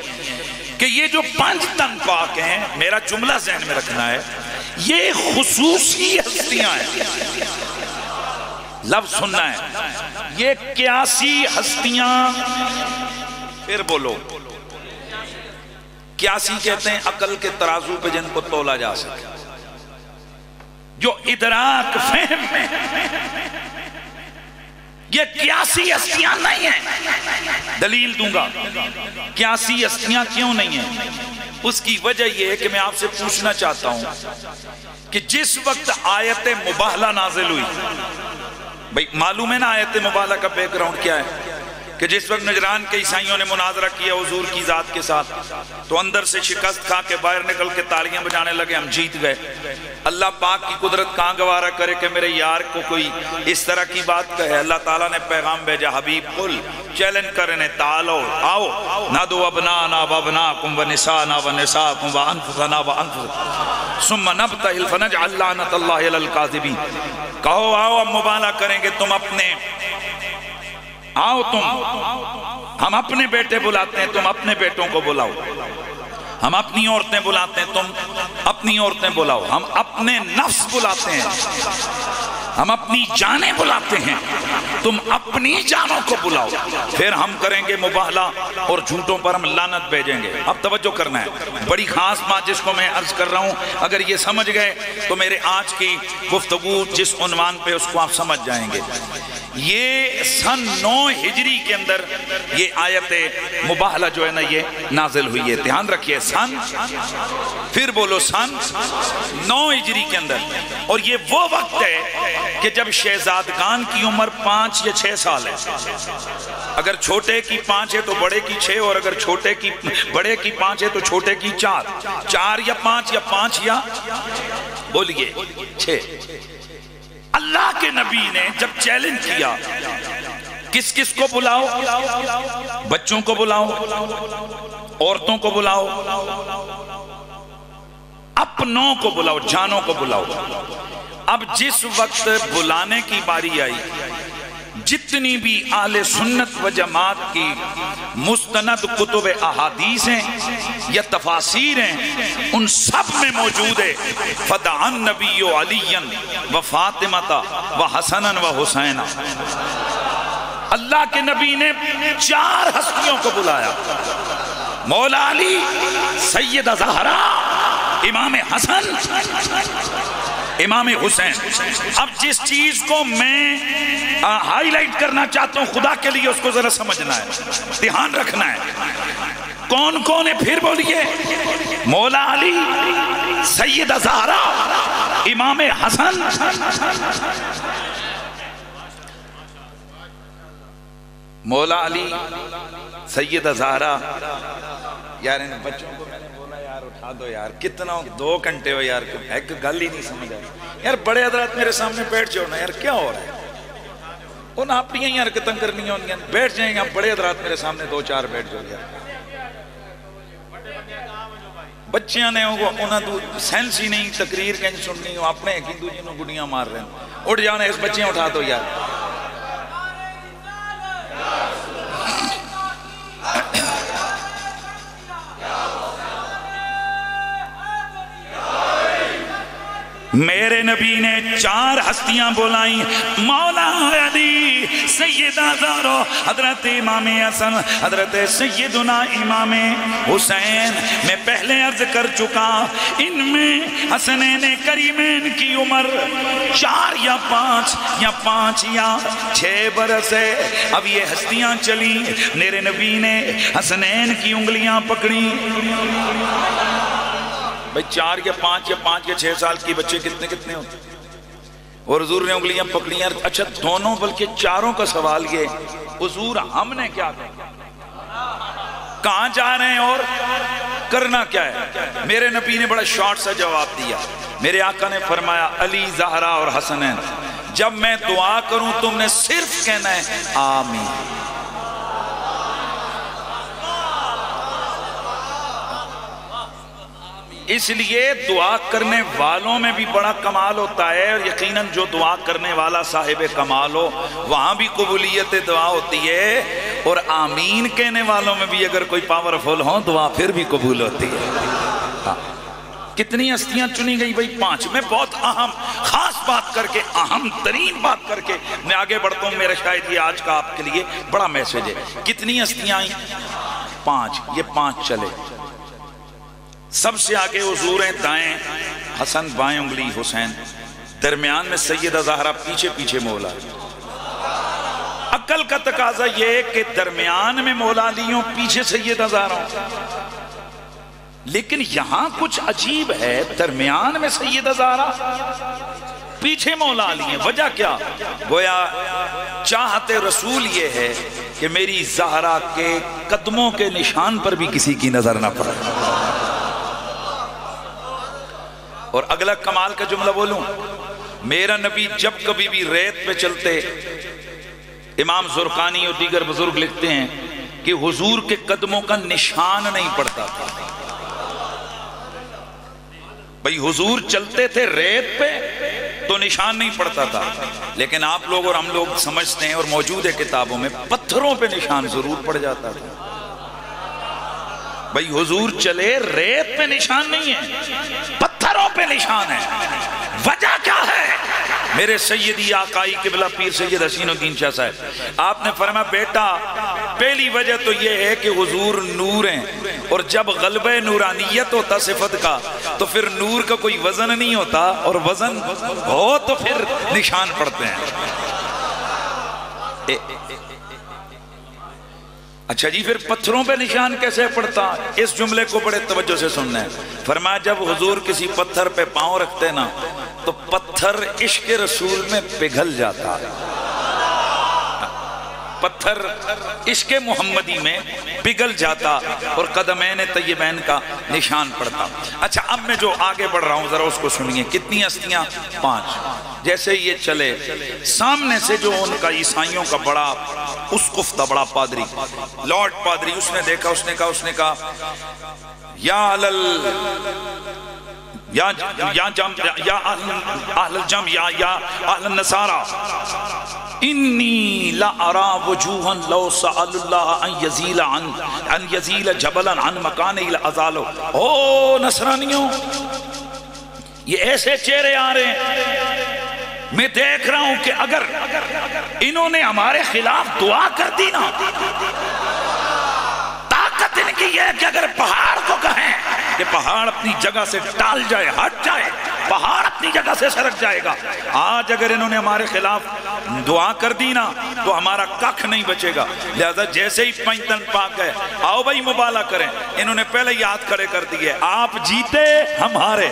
کہ یہ جو 5 تن پاک ہیں، میرا جملہ ذہن میں رکھنا ہے، یہ خصوصی ہستیاں ہیں۔ لفظ سننا ہے، یہ قیاسی ہستیاں، پھر بولو، قیاسی کہتے ہیں عقل کے ترازو پہ جن کو تولا جا سکے، جو ادراک فہم میں، یہ قیاسی ہستیاں نہیں ہیں۔ دلیل دوں گا قیاسی ہستیاں کیوں نہیں ہیں۔ اس کی وجہ یہ ہے کہ میں آپ سے پوچھنا چاہتا ہوں کہ جس وقت آیت مباہلہ نازل ہوئی، بھئی معلوم ہے نا آیت مباہلہ کا بیک گراؤنڈ کیا ہے، کہ جس وقت نجران کے عیسائیوں نے مناظرہ کیا حضور کی ذات کے ساتھ تو اندر سے شکست کھا کے باہر نکل کے تالیاں بجانے لگے، ہم جیت گئے۔ اللہ پاک کی قدرت کہاں گوارا کرے کہ میرے یار کو کوئی اس طرح کی بات کہے۔ اللہ تعالیٰ نے پیغام بھیجا، حبیب قل، چیلنج کرنے، تعالو آؤ نادو ابنانا و ابناکم و نسانا و نساکم و انفسنا و انفسنا ثم نبتہل فنجعل لعنت اللہ علی الکاذبین۔ کہو آؤ ہم مبالغہ کریں گے، تم اپنے آؤ، ہم اپنے بیٹے بلاتے ہیں، تم اپنے بیٹوں کو بلاؤ، ہم اپنی عورتیں بلاتے ہیں، تم اپنی عورتیں بلاؤ، ہم اپنے نفس بلاتے ہیں، ہم اپنی جانیں بلاتے ہیں، تم اپنی جانوں کو بلاؤ، پھر ہم کریں گے مباہلہ اور جھوٹوں پر ہم لعنت بھیجیں گے۔ اب توجہ کرنا ہے، بڑی خاص بات جس کو میں عرض کر رہا ہوں، اگر یہ سمجھ گئے تو میرے آج کی گفتگو جس عنوان پہ اس کو آپ سمجھ جائیں گے۔ یہ سن 9 ہجری کے اندر یہ آیت مباہلہ جو ہے نا یہ نازل ہوئی ہے، دھیان رکھیے، سن، پھر بولو سن 9 ہجری کے اندر، اور یہ وہ وقت ہے کہ جب شہزادگان کی عمر 5 یا 6 سال ہے۔ اگر چھوٹے کی 5 ہے تو بڑے کی 6، اور اگر چھوٹے کی بڑے کی 5 ہے تو چھوٹے کی 4 یا 5 یا 5 یا بولیے 6۔ اللہ کے نبی نے جب چیلنج کیا، کس کس کو بلاؤ، بچوں کو بلاؤ، عورتوں کو بلاؤ، اپنوں کو بلاؤ، جانوں کو بلاؤ۔ اب جس وقت بلانے کی باری آئی، جتنی بھی اہل سنت و جماعت کی مستند کتب احادیث ہیں یا تفاسیر ہیں، ان سب میں موجود ہے فدعا النبی علیًا و فاطمہ و حسنا و حسینا۔ اللہ کے نبی نے 4 ہستیوں کو بلایا، مولا علی، سیدہ زہرا، امام حسن، امام حسین۔ اب جس چیز کو میں ہائی لائٹ کرنا چاہتا ہوں، خدا کے لیے اس کو ذرا سمجھنا ہے، دھیان رکھنا ہے۔ کون کون ہے پھر بولیے؟ مولا علی، سیدہ زہرا، امام حسن، مولا علی، سیدہ زہرا۔ یار ان بچوں کو میں نے بولا یار اٹھا دو یار، کتنا 2 گھنٹے ہو یار، ایک گل ہی نہیں سمجھ آئی یار۔ بڑے حضرات میرے سامنے بیٹھ جاؤ نا یار، کیا ہو رہا ہے؟ انہیں اپنی ہی حرکتیں کرنی ہوں، بیٹھ جائیں گے آپ بڑے حضرات میرے سامنے 2-4 بیٹھ جاؤ یار۔ بچیاں نے انہاں تو سینس ہی نہیں، تقریر کہیں سننی ہو، اپنے ایک ہندو جنہوں گڑیاں مار رہے ہیں، اٹھ جاؤ نا، اس بچیاں اٹھا دو یار۔ میرے نبی نے 4 ہستیاں بلائیں، مولا علی، سیدہ زہرا، حضرت امام حسن، حضرت سیدنا امام حسین۔ میں پہلے عرض کر چکا، ان میں حسنین کریمین کی عمر 4 یا 5 یا 5 یا 6 برس ہے۔ اب یہ ہستیاں چلیں، میرے نبی نے حسنین کی انگلیاں پکڑیں، بھائی 4 یا 5 یا 5 یا 6 سال کی بچے کتنے ہوتے؟ اور حضور نے انگلیاں پکڑیاں. اچھا دونوں بلکہ چاروں کا سوال یہ حضور ہم نے کیا کہاں جا رہے ہیں اور کرنا کیا ہے؟ میرے نبی نے بڑا شارٹ سا جواب دیا. میرے آقا نے فرمایا علی زہرا اور حسنین جب میں دعا کروں تم نے صرف کہنا ہے آمین. اس لیے دعا کرنے والوں میں بھی بڑا کمال ہوتا ہے، اور یقیناً جو دعا کرنے والا صاحب کمال ہو وہاں بھی قبولیت دعا ہوتی ہے، اور آمین کہنے والوں میں بھی اگر کوئی پاورفل ہو دعا پھر بھی قبول ہوتی ہے. ہاں. کتنی ہستیاں چنی گئی بھائی؟ 5. میں بہت اہم خاص بات کر کے، اہم ترین بات کر کے میں آگے بڑھتا ہوں. میرا شاید یہ آج کا آپ کے لیے بڑا میسج ہے. کتنی ہستیاں آئیں؟ 5. یہ 5 چلے. سب سے آگے حضور ہیں دائیں حسن، بائیں انگلی حسین، درمیان میں سیدہ زہرا، پیچھے پیچھے مولا. عقل کا تقاضا یہ ہے کہ درمیان میں مولا علی ہوں، پیچھے سیدہ زہرا ہوں. لیکن یہاں کچھ عجیب ہے، درمیان میں سیدہ زہرا، پیچھے مولا علی ہیں. وجہ کیا؟ گویا چاہت رسول یہ ہے کہ میری زہرا کے قدموں کے نشان پر بھی کسی کی نظر نہ پڑے. اور اگلا کمال کا جملہ بولوں، میرا نبی جب کبھی بھی ریت پہ چلتے، امام زرقانی اور دیگر بزرگ لکھتے ہیں کہ حضور کے قدموں کا نشان نہیں پڑتا تھا. بھئی حضور چلتے تھے ریت پہ تو نشان نہیں پڑتا تھا، لیکن آپ لوگ اور ہم لوگ سمجھتے ہیں اور موجود ہے کتابوں میں پتھروں پہ نشان ضرور پڑ جاتا تھا. بھئی حضور چلے ریت پہ نشان نہیں ہے، پتھروں پہ نشان ہے. وجہ کیا ہے؟ میرے سیدی آقائی قبلہ پیر سید حسین الدین شاہ صاحب آپ نے فرمایا بیٹا پہلی وجہ تو یہ ہے کہ حضور نور ہیں، اور جب غلبہ نورانیت ہوتا صفت کا تو پھر نور کا کوئی وزن نہیں ہوتا، اور وزن ہو تو پھر نشان پڑتے ہیں. اچھا جی، پھر پتھروں پہ نشان کیسے پڑتا؟ اس جملے کو بڑے توجہ سے سننا ہے. فرمایا جب حضور کسی پتھر پہ پاؤں رکھتے نا تو پتھر عشق رسول میں پگھل جاتا، پتھر عشق محمدی میں پگھل جاتا اور قدمین طیبین کا نشان پڑتا. اچھا اب میں جو آگے بڑھ رہا ہوں ذرا اس کو سنیے. کتنی ہستیاں؟ 5. جیسے یہ چلے سامنے سے جو ان کا عیسائیوں کا بڑا اسقف تھا، بڑا پادری، لارڈ پادری، اس نے دیکھا، اس نے کہا یا اہل الجم یا اہل النصارى انی لا ارا وجوہا لو سأل اللہ ان یزیل جبلا عن مکانہ لازالو. او نصرانیوں، یہ ایسے چہرے آ رہے ہیں، میں دیکھ رہا ہوں کہ اگر انہوں نے ہمارے خلاف دعا کر دی نا، طاقت ان کی یہ ہے کہ اگر پہاڑ کو کہیں کہ پہاڑ اپنی جگہ سے ٹال جائے، ہٹ جائے، پہاڑ اپنی جگہ سے سرک جائے گا. آج اگر انہوں نے ہمارے خلاف دعا کر دی نا تو ہمارا ککھ نہیں بچے گا. لہذا جیسے ہی پنجتن پاک ہے، آؤ بھائی مبالہ کریں. انہوں نے پہلے ہی ہاتھ کھڑے کر دیے، آپ جیتے ہم ہارے.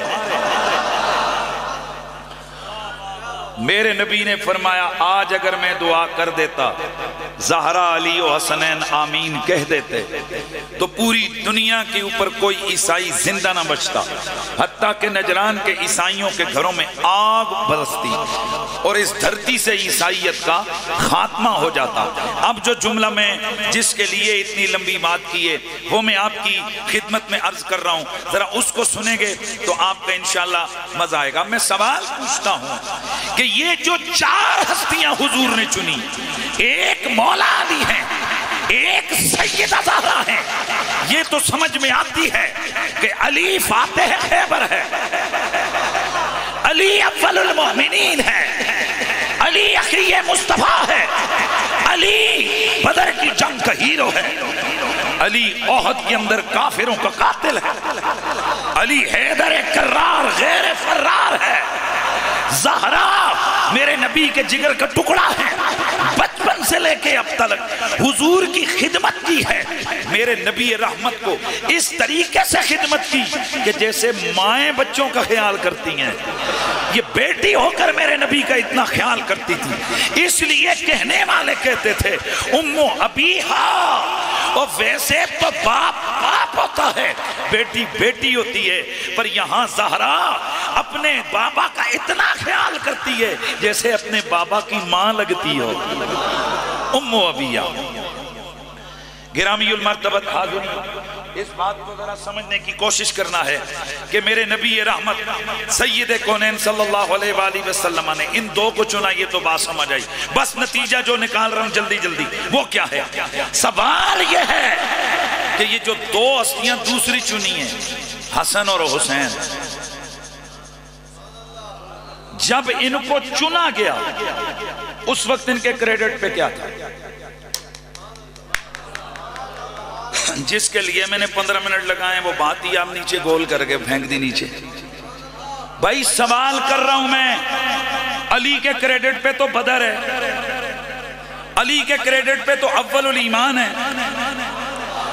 میرے نبی نے فرمایا آج اگر میں دعا کر دیتا، زہرا علی و حسنین آمین کہہ دیتے تو پوری دنیا کے اوپر کوئی عیسائی زندہ نہ بچتا، حتیٰ کہ نجران کے عیسائیوں کے گھروں میں آگ برستی اور اس دھرتی سے عیسائیت کا خاتمہ ہو جاتا. اب جو جملہ میں جس کے لیے اتنی لمبی بات کی ہے وہ میں آپ کی خدمت میں عرض کر رہا ہوں، ذرا اس کو سنیں گے تو آپ کا انشاءاللہ مزہ آئے گا. میں سوال پوچھتا ہوں کہ یہ جو 4 ہستیاں حضور نے چنی، ایک مولا علی ہیں، ایک سیدہ زہرا ہیں، یہ تو سمجھ میں آتی ہے کہ علی فاتح خیبر ہے، علی اول المؤمنین ہے، علی اخی مصطفیٰ ہے، علی بدر کی جنگ کا ہیرو ہے، علی احد کے اندر کافروں کا قاتل ہے، علی حیدر کرار غیر فرار ہے، زہرا میرے نبی کے جگر کا ٹکڑا ہے، بچپن سے لے کے اب تک حضور کی خدمت کی ہے، میرے نبی رحمت کو اس طریقے سے خدمت کی کہ جیسے مائیں بچوں کا خیال کرتی ہیں، یہ بیٹی ہو کر میرے نبی کا اتنا خیال کرتی تھی۔ اس لیے کہنے والے کہتے تھے امو ابیہا، اور ویسے تو باپ باپ ہوتا ہے، بیٹی بیٹی ہوتی ہے، پر یہاں زہرا اپنے بابا کا اتنا خیال کرتی ہے جیسے اپنے بابا کی ماں لگتی ہو، امو ابیہا۔ گرامی المرتبت حاضرین، اس بات کو ذرا سمجھنے کی کوشش کرنا ہے کہ میرے نبی رحمت سید کونین صلی اللہ علیہ وآلہ وسلم نے ان دو کو چنا، یہ تو بات سمجھ آئی۔ بس نتیجہ جو نکال رہا ہوں جلدی جلدی، وہ کیا ہے؟ سوال یہ ہے کہ یہ جو دو ہستیاں دوسری چنی ہیں، حسن اور حسین، جب ان کو چنا گیا اس وقت ان کے کریڈٹ پہ کیا تھا؟ جس کے لیے میں نے 15 منٹ لگائے وہ بات ہی آپ نیچے گول کر کے پھینک دی نیچے۔ بھائی سوال کر رہا ہوں میں، علی کے کریڈٹ پہ تو بدر ہے، علی کے کریڈٹ پہ تو اول الایمان ہے،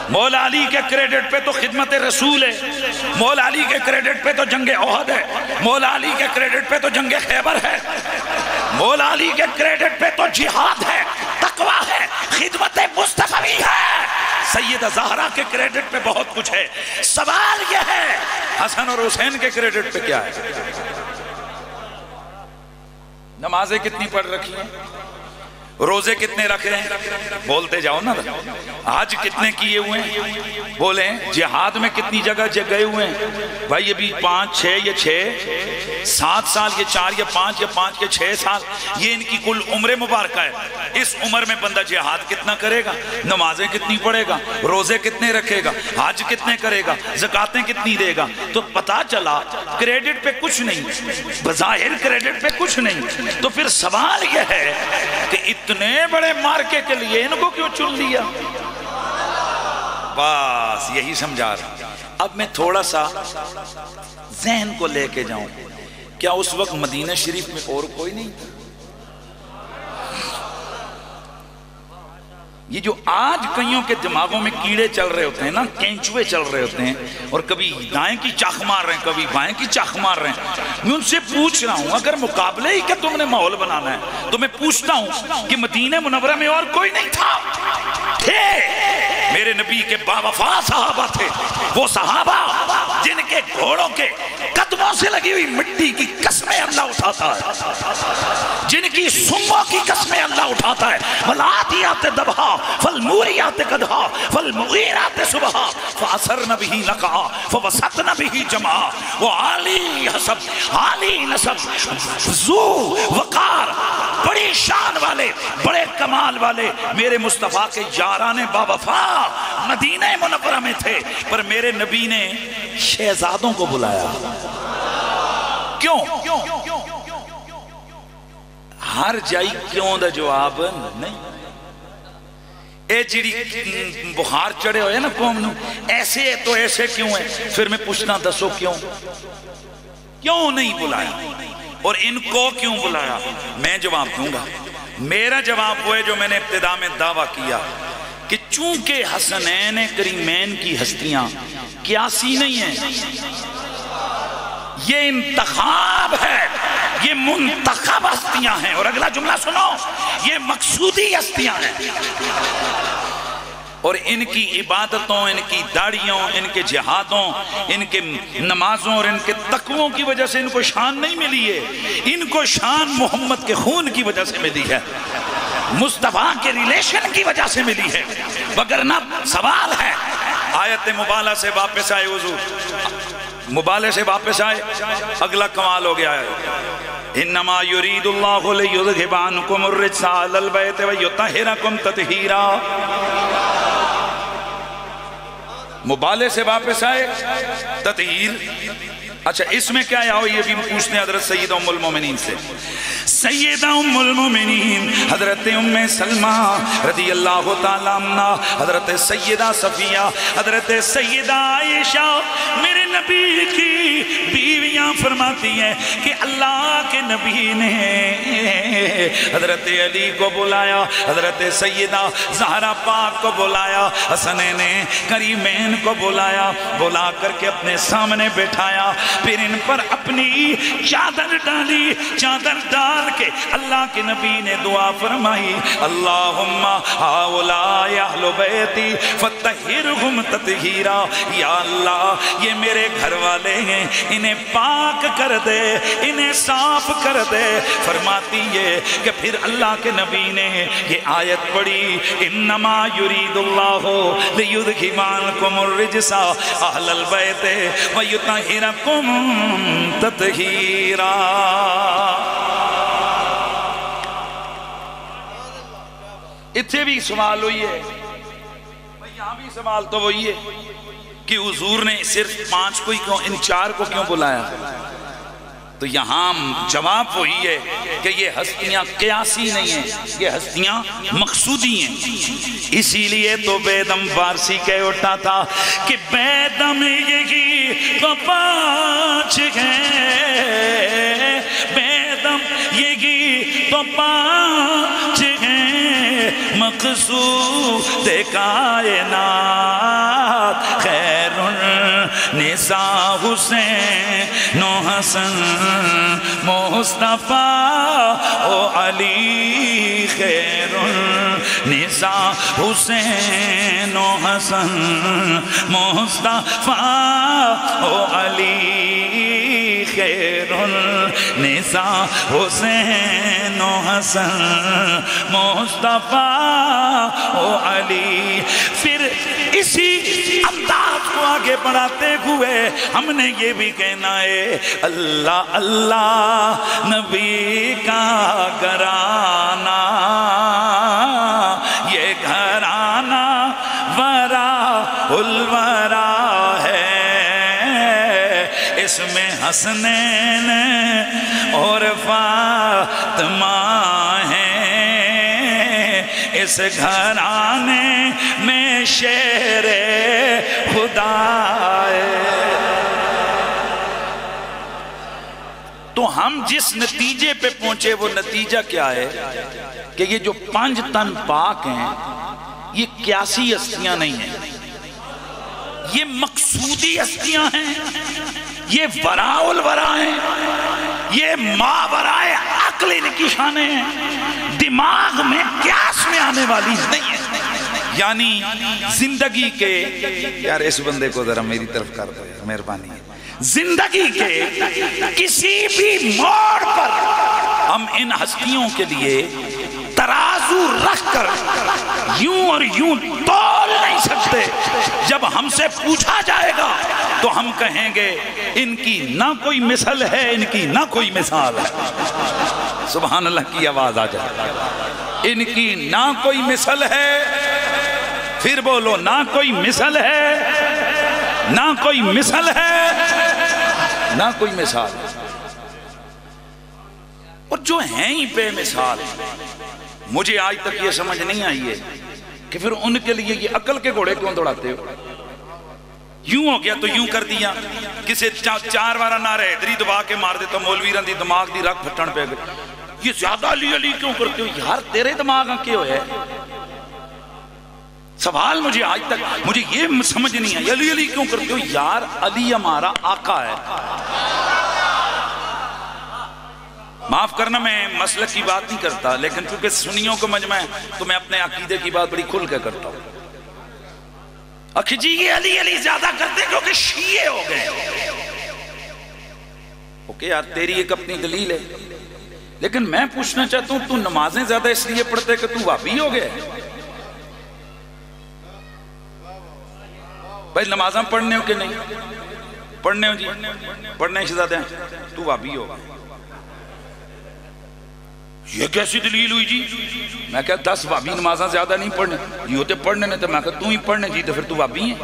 مولا علی کے کریڈٹ پہ تو خدمت رسول ہے، مولا علی کے کریڈٹ پہ تو جنگ احد ہے، مولا علی کے کریڈٹ پہ تو جنگ خیبر ہے، مولا علی کے کریڈٹ پہ تو جہاد ہے، تقوی ہے، خدمت مصطفی ہے، سیدہ زہرا کے کریڈٹ پہ بہت کچھ ہے۔ سوال یہ ہے حسن اور حسین کے کریڈٹ پہ کیا ہے؟ نمازیں کتنی پڑھ رکھی ہیں، روزے کتنے رکھ رہے ہیں، بولتے جاؤ نا، حج کتنے کیے ہوئے ہیں، بولیں جہاد میں کتنی جگہ گئے ہوئے ہیں؟ بھائی یہ بھی 5 6 یا 6 7 سال، یہ 4 یا 5 یا 5 یا 6 سال، یہ ان کی کل عمر مبارکہ ہے۔ اس عمر میں بندہ جہاد کتنا کرے گا، نمازیں کتنی پڑھے گا، روزے کتنے رکھے گا، حج کتنے کرے گا، زکاتیں کتنی دے گا؟ تو پتا چلا کریڈٹ پہ کچھ نہیں، بظاہر کریڈٹ پہ کچھ نہیں۔ تو پھر سوال یہ ہے کہ اتنے بڑے مارکے کے لیے ان کو کیوں چن لیا؟ بس یہی سمجھا رہا۔ اب میں تھوڑا سا ذہن کو لے کے جاؤں، کیا اس وقت مدینہ شریف میں اور کوئی نہیں تھا؟ یہ جو آج کئیوں کے دماغوں میں کیڑے چل رہے ہوتے ہیں نا، کینچوے چل رہے ہوتے ہیں، اور کبھی دائیں کی چاخ مار رہے ہیں، کبھی بائیں کی چاخ مار رہے ہیں، میں ان سے پوچھ رہا ہوں اگر مقابلے ہی کہ تم نے ماحول بنانا ہے تو میں پوچھتا ہوں کہ مدینہ منورہ میں اور کوئی نہیں تھا؟ تھے، میرے نبی کے باوفا صحابہ تھے، وہ صحابہ جن کے گھوڑوں کے قدموں سے لگی ہوئی مٹی کی قسمیں اللہ اٹھاتا ہے، جن کی سنگوں کی قسمیں اللہ اٹھاتا ہے۔ والعادیات ضبحا فالموریات قدحا فالمغیرات صبحا فأثرن به نقعا فوسطن به جمعا۔ وہ عالی حسب، عالی نسب، ذو وقار، بڑی شان والے، بڑے کمال والے میرے مصطفیٰ کے یاران باوفا مدینہ منورہ میں تھے، پر میرے نبی نے شہزادوں کو بلایا۔ کیوں؟ ہر جائی کیوں دا جواب نہیں۔ اے جیڑی بخار چڑھے ہوئے نا قوم نو، ایسے تو ایسے کیوں ہیں؟ پھر میں پوچھنا دسو کیوں نہیں بلایا، اور ان کو کیوں بلایا؟ میں جواب دوں گا۔ میرا جواب وہ ہے جو میں نے ابتدا میں دعویٰ کیا کہ چونکہ حسنین کریمین کی ہستیاں قیاسی نہیں ہیں، یہ انتخاب ہے، یہ منتخب ہستیاں ہیں، اور اگلا جملہ سنو، یہ مقصودی ہستیاں ہیں، اور ان کی عبادتوں، ان کی داڑیوں، ان کے جہادوں، ان کے نمازوں اور ان کے تقووں کی وجہ سے ان کو شان نہیں ملی ہے، ان کو شان محمد کے خون کی وجہ سے ملی ہے، مصطفیٰ کے ریلیشن کی وجہ سے ملی ہے۔ وگرنہ سوال ہے، آیت مبالہ سے واپس آئے حضور، مبالے سے واپس آئے، اگلا کمال ہو گیا ہے، انما یرید اللہ لیذھب عنکم الرجس اہل البیت ویطہرکم تطہیرا۔ مبالے سے واپس آئے، تطہیر۔ اچھا اس میں کیا ہے؟ یہ بھی پوچھتے ہیں حضرت سید ام المومنین سے۔ سیدہ ام المومنین حضرت ام سلمہ رضی اللہ تعالیٰ عنہ، حضرت سیدہ صفیہ، حضرت سیدہ عائشہ، میرے نبی کی بیویاں فرماتی ہیں کہ اللہ کے نبی نے حضرت علی کو بلایا، حضرت سیدہ زہرا پاک کو بلایا، حسنین کریمین کو بلایا، بلا کر کے اپنے سامنے بٹھایا، پھر ان پر اپنی چادر ڈالی، چادر ڈال کے اللہ کے نبی نے دعا فرمائی، اللہم ہاؤلاء اہل بیتی فطہرہم تطہیرا، یا اللہ یہ میرے گھر والے ہیں، انہیں پاک کر دے، انہیں صاف کر دے۔ فرماتی ہے کہ پھر اللہ کے نبی نے یہ آیت پڑھی، انما یرید اللہ لیذھب عنکم الرجس اہل البیت ویطہرکم تطہیرا۔ اتھے بھی سوال ہوئی ہے، یہاں بھی سوال تو وہی ہے کہ حضور نے صرف 5 کو ہی کیوں، ان 4 کو کیوں بلایا؟ تو یہاں جواب وہی ہے کہ یہ ہستیاں قیاسی نہیں ہیں، یہ ہستیاں مقصودی ہیں۔ اسی لیے تو بیدم فارسی کہہ اٹھا تھا کہ بیدم یہی تو 5 ہیں، بیدم یہی تو 5 ہیں، مقصود کائنات خیر النساء حسین و حسن مصطفیٰ و علی، خیر النساء حسین و حسن مصطفیٰ و علی، خیر النساء حسین و حسن مصطفیٰ و علی۔ پھر اسی انداز کو آگے بڑھاتے ہوئے ہم نے یہ بھی کہنا ہے، اللہ اللہ نبی کا گھرانہ، یہ گھرانہ ورا الورا ہے، اس میں حسنین اور فاطمہ ہیں، اس گھرانے میں شیر خدا ہے۔ تو ہم جس نتیجے پہ پہنچے وہ نتیجہ کیا ہے کہ یہ جو 5 تن پاک ہیں یہ قیاسی ہستیاں نہیں ہیں، یہ مقصودی ہستیاں ہیں، یہ وراء الورا ہیں، یہ ماورائے عقل کی شانیں ہیں، دماغ میں قیاس میں آنے والی نہیں ہے۔ یعنی زندگی کے، یار اس بندے کو ذرا میری طرف کر دو یار، مہربانی ہے، زندگی کے کسی بھی موڑ پر ہم ان ہستیوں کے لیے ترازو رکھ کر یوں اور یوں تول نہیں سکتے۔ جب ہم سے پوچھا جائے گا تو ہم کہیں گے ان کی نہ کوئی مثل ہے، ان کی نہ کوئی مثال ہے۔ سبحان اللہ کی آواز آ جائے، ان کی نہ کوئی مثل ہے، پھر بولو نہ کوئی مثل ہے، نہ کوئی مثل ہے، نہ کوئی مثال۔ اور جو ہیں ہی بے مثال، مجھے آج تک یہ سمجھ نہیں آئی ہے کہ پھر ان کے لیے یہ عقل کے گھوڑے کیوں دوڑاتے ہو؟ یوں ہو گیا تو یوں کر دیا، کسے 4 بارہ نہ رہے ادھری دبا کے مار دیتا، مولوی رن دی دماغ دی رکھ پھٹن پہ گئے، یہ زیادہ علی علی کیوں کرتے ہو؟ یار تیرے دماغ آنکے ہوئے ہے۔ سوال مجھے آج تک مجھے یہ سمجھ نہیں ہے، علی علی کیوں کرتے ہو؟ یار علی ہمارا آقا ہے۔ معاف کرنا میں مسلک کی بات نہیں کرتا، لیکن چونکہ سنیوں کو مجمع ہے تو میں اپنے عقیدے کی بات بڑی کھل کے کرتا ہوں۔ اکھ جی یہ علی علی زیادہ کرتے کیونکہ شیعہ ہو گئے۔ اوکے یار تیری ایک اپنی دلیل ہے، لیکن میں پوچھنا چاہتا ہوں تو نمازیں زیادہ اس لیے پڑھتے کہ تو وہابی ہو گئے؟ بھائی نمازیں پڑھنے ہو کہ نہیں پڑھنے ہو؟ جی پڑھنے شہزادے ہیں، تو وہابی ہو گئے۔ یہ کیسی دلیل ہوئی جی؟ میں کہا 10 وہابی نمازیں زیادہ نہیں پڑھنے، یہ ہوتے پڑھنے نہیں، تو میں کہا تو ہی پڑھنے جی تو پھر تو وہابی ہیں۔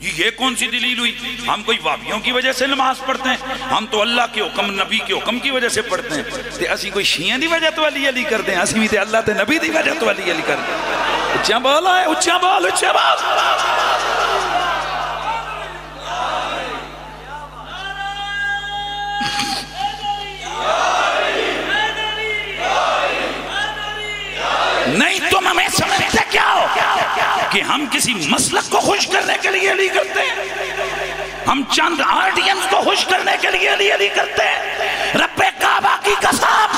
یہ کون سی دلیل ہوئی؟ ہم کوئی وابیوں کی وجہ سے نماز پڑھتے ہیں؟ ہم تو اللہ کے حکم نبی کے حکم کی وجہ سے پڑھتے ہیں. تے اسی کوئی شیعہ دی وجہ تو علی علی کرتے ہیں؟ اسی بھی تے اللہ تے نبی دی وجہ تو علی علی کرتے ہیں. اچھا بولا ہے، اچھا بول، اچھا بول. نہیں تم ہمیں سمجھتے کیا ہو کہ ہم کسی مسلک کو خوش کرنے کے لیے علی کرتے ہیں؟ ہم چند آڈینس کو خوش کرنے کے لیے علی علی کرتے ہیں؟ رب کعبہ کی قسم،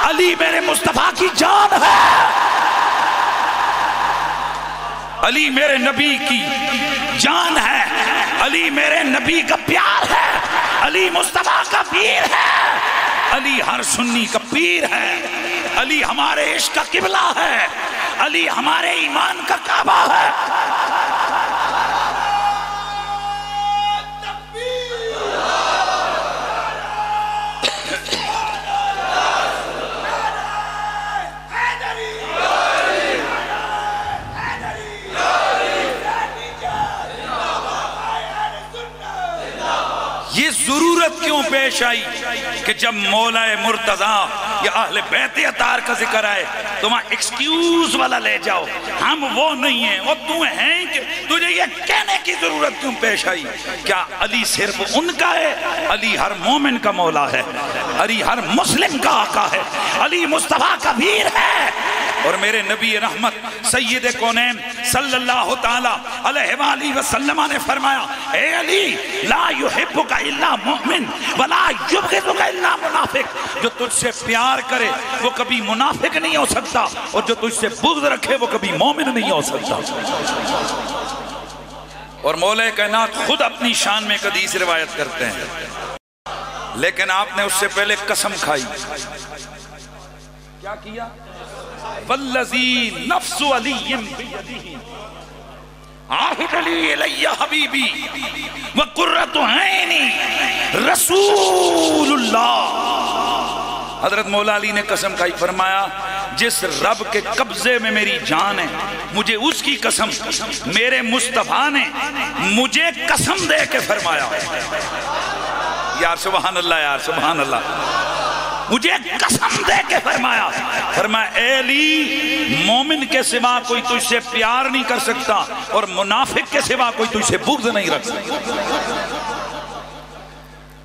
علی میرے مصطفیٰ کی جان ہے، علی میرے نبی کی جان ہے، علی میرے نبی کا پیار ہے، علی مصطفیٰ کا پیر ہے، علی ہر سنی کا پیر ہے، علی ہمارے عشق کا قبلہ ہے، علی ہمارے ایمان کا کعبہ ہے. یہ ضرورت کیوں پیش آئی کہ جب مولا مرتضیٰ یا اہل بیت اطہار کا ذکر آئے تو وہاں ایکسکیوز والا لے جاؤ، ہم وہ نہیں ہیں، وہ تو ہیں کہ تجھے یہ کہنے کی ضرورت کیوں پیش آئی؟ کیا علی صرف ان کا ہے؟ علی ہر مومن کا مولا ہے، علی ہر مسلم کا آقا ہے، علی مصطفیٰ کا پیر ہے. اور میرے نبی رحمت سید کونین صلی اللہ تعالی علیہ وآلہ وسلم نے فرمایا، اے علی لا یحبک الا مؤمن ولا یبغضک الا منافق. جو تجھ سے پیار کرے وہ کبھی منافق نہیں ہو سکتا، اور جو تجھ سے بغض رکھے وہ کبھی مومن نہیں ہو سکتا. اور مولا کائنات خود اپنی شان میں ایک حدیث روایت کرتے ہیں، لیکن آپ نے اس سے پہلے قسم کھائی. کیا کیا؟ والذی نفس علی بیدہ عاہد علی الی حبیبی وقرۃ عینی رسول اللہ. حضرت مولا علی نے قسم کھائی، فرمایا جس رب کے قبضے میں میری جان ہے، مجھے اس کی قسم میرے مصطفیٰ نے مجھے قسم دے کے فرمایا. یار سبحان اللہ، یار سبحان اللہ. مجھے قسم دے کے فرمایا، فرمایا اے علی مومن کے سوا کوئی تجھ سے پیار نہیں کر سکتا، اور منافق کے سوا کوئی تجھ سے بغض نہیں رکھ سکتا.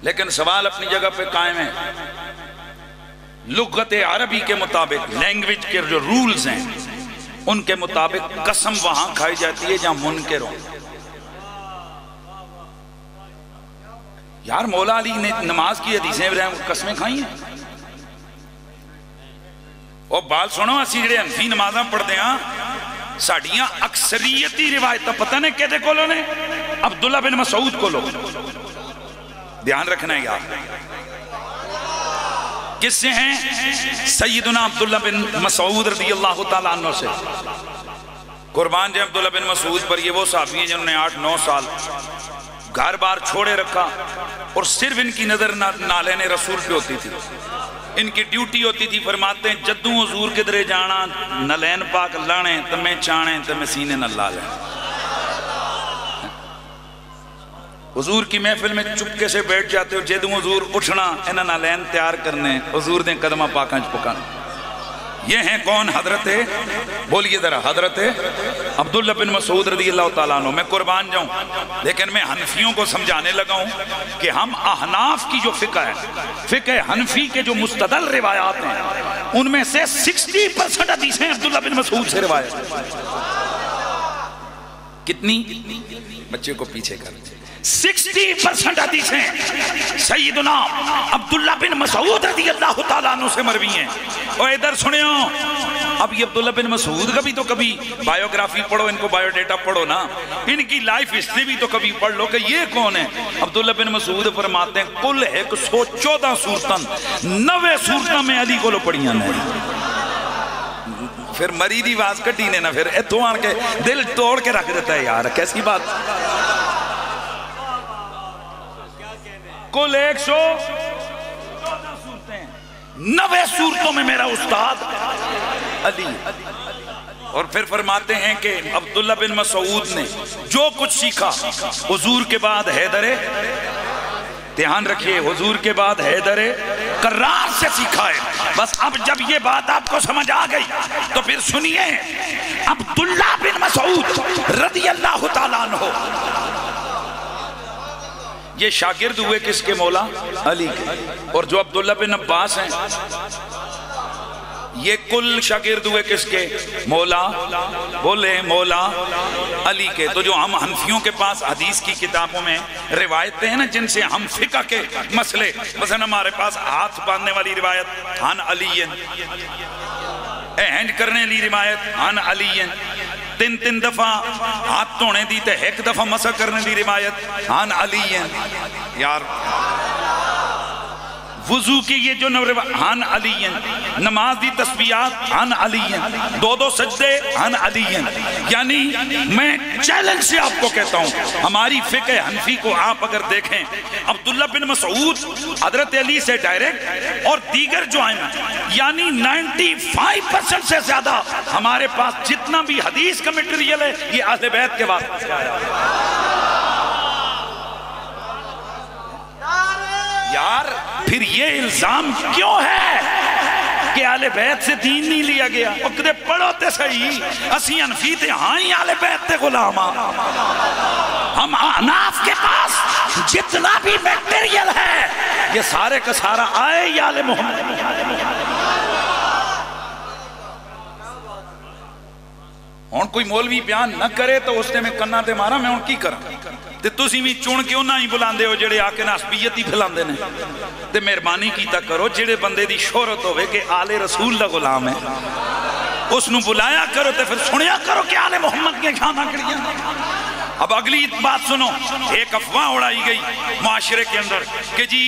لیکن سوال اپنی جگہ پہ قائم ہے. لغت عربی کے مطابق، لینگویج کے جو رولز ہیں ان کے مطابق قسم وہاں کھائی جاتی ہے جہاں منکر ہو. یار مولا علی نے نماز کی حدیثیں قسمیں کھائی ہیں. اور بات سنو، اسی جڑے حنفی نمازاں پڑھتے ہیں ساڑیاں اکثریتی روایت پتہ نہیں کہتے کولو نے عبداللہ بن مسعود کولو. دھیان رکھنا ہے یار، کس سے ہیں؟ سیدنا عبداللہ بن مسعود رضی اللہ تعالیٰ عنہ سے. قربان جائے عبداللہ بن مسعود پر. یہ وہ صحابی ہیں جنہوں نے 8-9 سال گھر بار چھوڑے رکھا، اور صرف ان کی نظر نالین رسول پہ ہوتی تھی. ان کی ڈیوٹی ہوتی تھی، فرماتے ہیں جدوں حضور کے درے جانا نلین پاک لانے تو میں چانے تو میں سینے نہ لا لیں. حضور کی محفل میں چپکے سے بیٹھ جاتے ہو، جدوں حضور اٹھنا انہاں نلین تیار کرنے، حضور دیں قدمہ پاکاں چپکانا. یہ ہیں کون؟ حضرت، بولیے ذرا، حضرت عبداللہ بن مسعود رضی اللہ تعالیٰ عنہ. میں قربان جاؤں، لیکن میں حنفیوں کو سمجھانے لگا ہوں کہ ہم احناف کی جو فقہ ہے، فقہ حنفی کے جو مستدل روایات ہیں ان میں سے 60% حدیثیں عبداللہ بن مسعود سے روایت ہیں. کتنی؟ بچے کو پیچھے کر 60% حدیثیں سیدنا عبداللہ بن مسعود رضی اللہ تعالیٰ عنہ سے مروی ہیں. اور ادھر سنیو، اب یہ عبداللہ بن مسعود کا بھی تو کبھی بایوگرافی پڑھو، ان کو بایو ڈیٹا پڑھو نا، ان کی لائف ہسٹری بھی تو کبھی پڑھ لو کہ یہ کون ہے. عبداللہ بن مسعود فرماتے ہیں کل 114 صورتاں 90 صورتاں میں علی کو لو پڑھیاں نے. پھر مریدی واز کٹی نے نا، پھر اتھوں آن کے دل توڑ کے رکھ دیتا ہے. یار کیسی بات. کل 114 صورتیں، 90 صورتوں میں میرا استاد علی. اور پھر فرماتے ہیں کہ عبداللہ بن مسعود نے جو کچھ سیکھا حضور کے بعد حیدر، دھیان رکھیے، حضور کے بعد حیدر کرار سے سیکھا ہے۔ بس اب جب یہ بات آپ کو سمجھ آ گئی تو پھر سنیے، عبداللہ بن مسعود رضی اللہ تعالیٰ عنہ یہ شاگرد ہوئے کس کے؟ مولا علی کے۔ اور جو عبداللہ بن عباس ہیں یہ کل شاگرد ہوئے کس کے؟ مولا، بولے مولا علی کے۔ تو جو ہم حنفیوں کے پاس حدیث کی کتابوں میں روایتیں ہیں نا جن سے ہم فقہ کے مسئلے، مثلا ہمارے پاس ہاتھ باندھنے والی روایت عن علی، ہینڈ کرنے والی روایت عن علی، تین دفعہ ہاتھ دھونے دی تے ایک دفعہ مسح کرنے دی روایت عن علی، یار وضو کی یہ جو عن علی، نماز دی تسبیحات عن علی، دو سجدے عن علی۔ یعنی میں چیلنج سے آپ کو کہتا ہوں، ہماری فقہ حنفی کو آپ اگر دیکھیں، عبداللہ بن مسعود حضرت علی سے ڈائریکٹ اور دیگر جو آئیں، یعنی 95% سے زیادہ ہمارے پاس جتنا بھی حدیث کا مٹیریل ہے یہ اہل بیت کے واسطے سے آیا۔ یار پھر یہ الزام کیوں ہے کہ اہل بیت سے دین نہیں لیا گیا؟ کدے پڑھو تے صحیح، اسی حنفی تے ہاں ہی اہل بیت تے غلام، ہم احناف کے پاس جتنا بھی میٹیریل ہے یہ سارے کا سارا آئے یا اہل محمد۔ ہون کوئی مولوی بیان نہ کرے تو اس نے میں کنا تے مارا، میں ہون کی کرا تے تسی بھی چون کے انہاں ہی بلاندے ہو جڑے آکے ناسبیت ہی پھلاندے نے، تے مہربانی کیتا کرو جڑے بندے دی شہرت ہوئے کہ آل رسول دا غلام ہے اس نو بلایا کرو تے پھر سنیا کرو کہ آل محمد کے کھانا کریاں۔ اب اگلی بات سنو، ایک افواہ اڑائی گئی معاشرے کے اندر کہ جی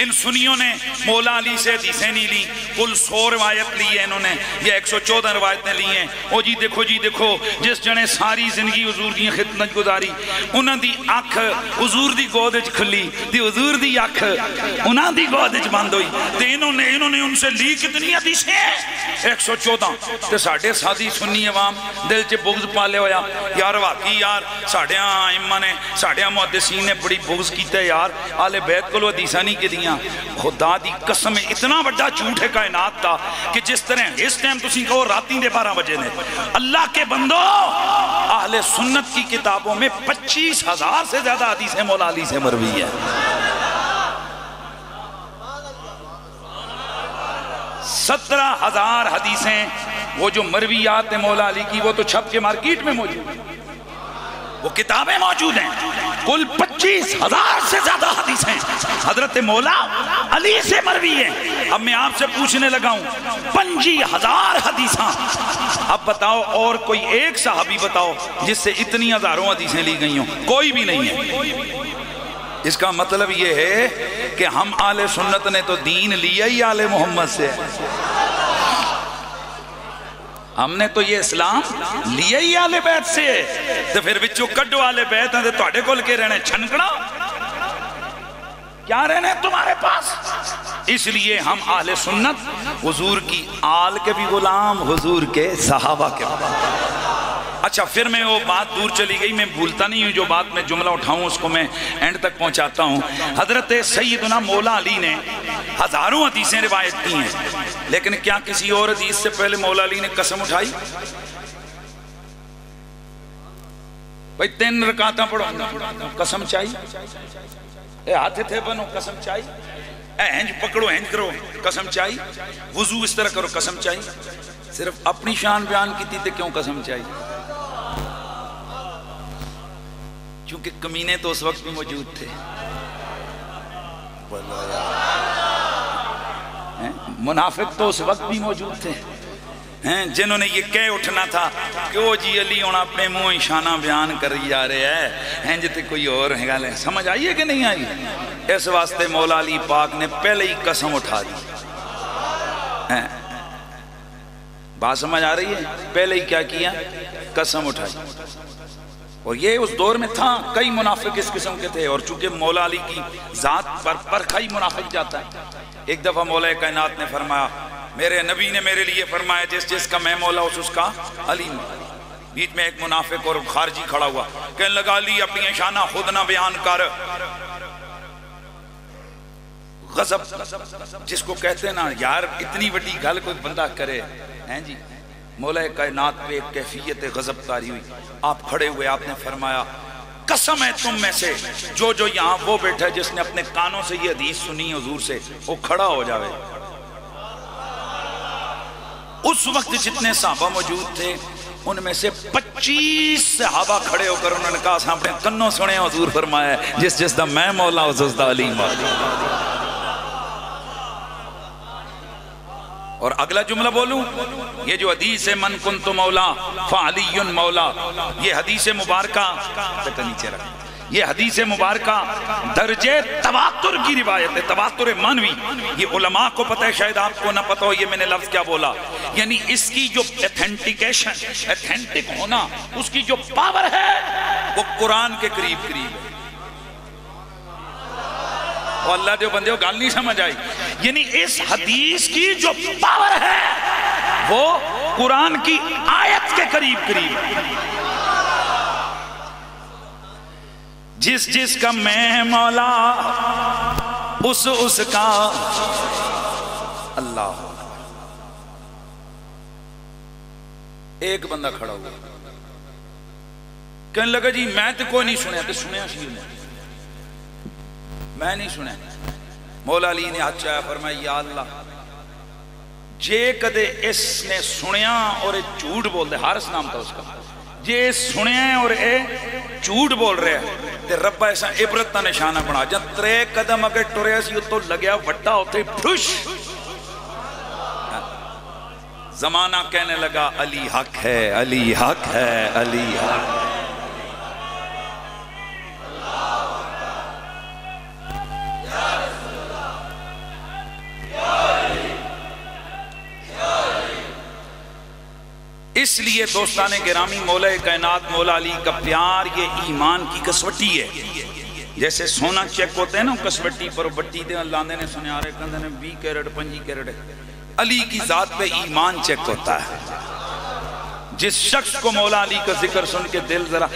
ان سنیوں نے مولا علی سے حدیثیں نہیں لی، کل 100 روایت لی ہے انہوں نے، یہ 114 روایتیں لی ہیں۔ او جی دیکھو جس جنے ساری زندگی حضور کی خدمت گزاری، انہاں دی آنکھ حضور دی گود وچ کھلی تے حضور دی آنکھ انہاں دی گود وچ بند ہوئی، تے انہوں نے ان سے لی کتنی حدیثیں ہیں؟ 114۔ تے ساڈے سادی سنی عوام دل چ بغض پالے ہویا، یار واقعی یار ساڈے ائمہ نے، ساڈے محدثین نے بڑی بغض کیتا ہے یار، آل بیت کو حدیثاں نہیں کی دیاں۔ خدا دی قسم اتنا بڑا جھوٹ ہے کائنات دا کہ جس طرح اس ٹائم تسی کہو راتیں دے 12 بجے نے، اللہ کے بندو اہل سنت کی کتابوں میں 25,000 سے زیادہ حدیثیں مولا علی سے مروی ہے۔ 17,000 حدیثیں وہ جو مرویات ہیں مولا علی کی وہ تو چھپ کے مارکیٹ میں موجود ہیں، وہ کتابیں موجود ہیں۔ کل 25,000 سے زیادہ حدیثیں حضرت مولا علی سے مروی ہیں۔ اب میں آپ سے پوچھنے لگا ہوں 25,000 حدیثاں، اب بتاؤ اور کوئی ایک صحابی بتاؤ جس سے اتنی ہزاروں حدیثیں لی گئی ہوں؟ کوئی بھی نہیں ہے۔ اس کا مطلب یہ ہے کہ ہم آل سنت نے تو دین لیا ہی آل محمد سے، ہم نے تو یہ اسلام لیا ہی آل بیت سے، تو پھر بچوں کڈو آل بیت ہیں تو تواڈے کول کے رہنے چھنکڑا کیا رہنے تمہارے پاس؟ اس لیے ہم اہل سنت حضور کی آل کے بھی غلام، حضور کے صحابہ کے غلام۔ اچھا پھر میں وہ بات دور چلی گئی، میں بھولتا نہیں ہوں، جو بات میں جملہ اٹھاؤں اس کو میں اینڈ تک پہنچاتا ہوں۔ حضرت سیدنا مولا علی نے ہزاروں حدیثیں روایت کی ہیں، لیکن کیا کسی اور حدیث سے پہلے مولا علی نے قسم اٹھائی؟ بھئی 3 رکعتاں پڑھو قسم چاہیے، اے ہاتھ تھے بنو قسم چاہیے، اے ہنج پکڑو ہنج کرو قسم چاہیے، وضو اس طرح کرو قسم چاہیے، صرف اپنی شان بیان کی تھی کیوں قسم چاہیے؟ کیونکہ کمینے تو اس وقت بھی موجود تھے، منافق تو اس وقت بھی موجود تھے جنہوں نے یہ کہہ اٹھنا تھا کہ وہ جی علی ہونا اپنے منہ شانہ بیان کر جا رہے ہیں جتے کوئی اور ہے گالے۔ سمجھ آئیے کہ نہیں آئی؟ اس واسطے مولا علی پاک نے پہلے ہی قسم اٹھا دی۔ بات سمجھ آ رہی ہے؟ پہلے ہی کیا کیا؟ قسم اٹھائی۔ اور یہ اس دور میں تھا، کئی منافق اس قسم کے تھے، اور چونکہ مولا علی کی ذات پر پرکھا ہی منافق جاتا ہے۔ ایک دفعہ مولا کائنات نے فرمایا میرے نبی نے میرے لیے فرمایا جس جس کا میں مولا اس کا علی مولا۔ بیچ میں ایک منافق اور خارجی کھڑا ہوا، کہنے لگا علی اپنی شانہ خود نہ بیان کر۔ غضب جس کو کہتے ہیں نا یار اتنی بڑی گل کوئی بندہ کرے ہیں جی۔ مولا کائنات پہ ایک کیفیت غضب طاری ہوئی، آپ کھڑے ہوئے، آپ نے فرمایا قسم ہے تم میں سے جو یہاں وہ بیٹھا ہے جس نے اپنے کانوں سے یہ حدیث سنی حضور سے، وہ کھڑا ہو جاوے۔ اس وقت جتنے صحابہ موجود تھے ان میں سے 25 صحابہ کھڑے ہو کر انہوں نے کہا اپنے کنوں سنے حضور فرمایا جس جس دا میں مولا اس دا علی مولا۔ اور اگلا جملہ بولوں، یہ جو حدیث ہے من کنت مولا فعلی مولا، یہ حدیث مبارکہ تک نیچے رکھ، یہ حدیث مبارکہ درجے تواتر کی روایت ہے، تواتر مانوی۔ یہ علماء کو پتہ ہے، شاید آپ کو نہ پتہ ہو یہ میں نے لفظ کیا بولا، یعنی اس کی جو ایتھینٹیکیشن، ایتھینٹک ہونا، اس کی جو پاور ہے وہ قرآن کے قریب قریب ہے۔ اور اللہ دے بندے گال نہیں سمجھ آئی، یعنی اس حدیث کی جو پاور ہے وہ قرآن کی آیت کے قریب قریب ہے۔ جس جس کا میں مولا اس کا اللہ۔ ایک بندہ کھڑا ہوا کہنے لگا جی میں تو کوئی نہیں سنیا، تو سنیا شیر نے، میں نہیں سنا۔ مولا علی نے ہاتھ چاہیا، فرمایا یا اللہ جے کدے اس نے سنیا اور جھوٹ بول دے، حارث نام تھا اس کا، جے سنیا اور اے جھوٹ بول رہے ہیں تے رب ایسا عبرت کا نشانہ بنا، جب 3 قدم اگر ٹریا سی تو لگیا وٹا ہوتے پھش۔ زمانہ کہنے لگا علی حق ہے، علی حق ہے، علی حق ہے۔ اس لیے دوستان گرامی مولا کائنات مولا علی کا پیار یہ ایمان کی کسوٹی ہے۔ جیسے سونا چیک ہوتے ہیں نا کسوٹی پر بٹی دے لاندے نے سنے آرے کندے نے 20 کیرٹ 25 کیرٹ، علی کی ذات پہ ایمان چیک ہوتا ہے۔ جس شخص کو مولا علی کا ذکر سن کے دل ذرا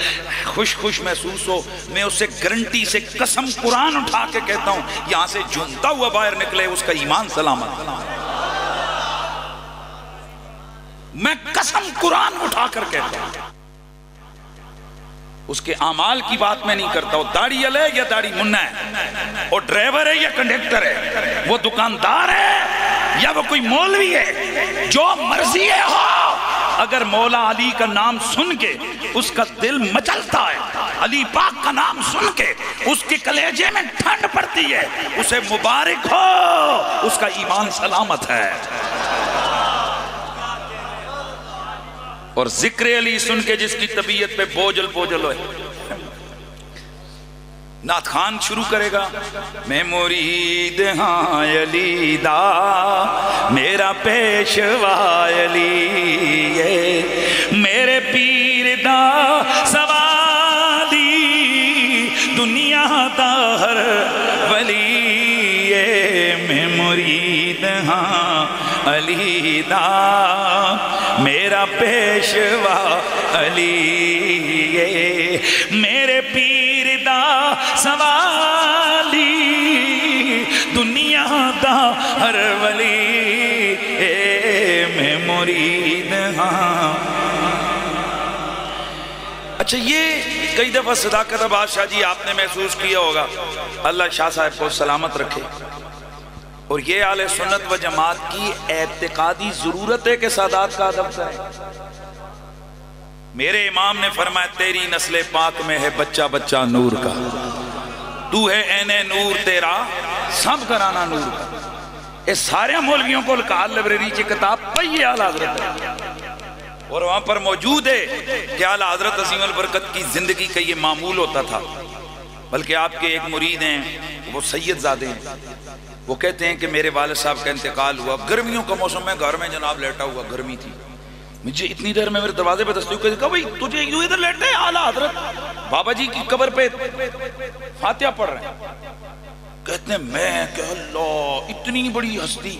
خوش خوش محسوس ہو، میں اسے گارنٹی سے قسم قرآن اٹھا کے کہتا ہوں یہاں سے جھومتا ہوا باہر نکلے اس کا ایمان سلامت۔ میں قسم قرآن اٹھا کر کہتا ہوں، اس کے اعمال کی بات میں نہیں کرتا، وہ داڑھی والے یا داڑھی منا ہے، وہ ڈرائیور ہے یا کنڈکٹر ہے، وہ دکاندار ہے یا وہ کوئی مولوی ہے، جو مرضی ہے ہو، اگر مولا علی کا نام سن کے اس کا دل مچلتا ہے، علی پاک کا نام سن کے اس کے کلیجے میں ٹھنڈ پڑتی ہے، اسے مبارک ہو، اس کا ایمان سلامت ہے۔ اور ذکر علی سن کے جس کی طبیعت پہ بوجھل بوجھل ہوئے، نعت خان شروع کرے گا، میں مرید ہاں علی دا میرا پیشوا علی ہے، میرے پیر دا سوالی دنیا دا ہر ولی ہے، میں مرید ہاں علی دا میرا پیشوا علی ہے، میرے پیر دا سوالی دنیا دا ہر ولی اے میں مرید ہاں۔ اچھا یہ کئی دفعہ صداقت عباس شاہ جی آپ نے محسوس کیا ہوگا، اللہ شاہ صاحب کو سلامت رکھے، اور یہ اہل سنت و جماعت کی اعتقادی ضرورت ہے کہ سادات کا ادب کریں۔ میرے امام نے فرمایا تیری نسل پاک میں ہے بچہ بچہ نور کا، تو ہے عین نور تیرا سب گھرانہ نور کا۔ اس سارے مولویوں کو لکال لائبریری کی کتاب پڑھی اعلیٰ حضرت ہے، اور وہاں پر موجود ہے کہ اعلیٰ حضرت عظیم البرکت کی زندگی کا یہ معمول ہوتا تھا۔ بلکہ آپ کے ایک مرید ہیں وہ سید زادے ہیں، وہ کہتے ہیں کہ میرے والد صاحب کا انتقال ہوا، گرمیوں کا موسم میں گھر میں جناب لیٹا ہوا، گرمی تھی، مجھے اتنی دیر میں میرے دروازے پہ دستک کہا بھئی تجھے یوں ادھر لیٹے ہیں؟ اعلیٰ حضرت بابا جی کی قبر پہ فاتحہ پڑھ رہے ہیں۔ کہتے ہیں میں کہ اللہ اتنی بڑی ہستی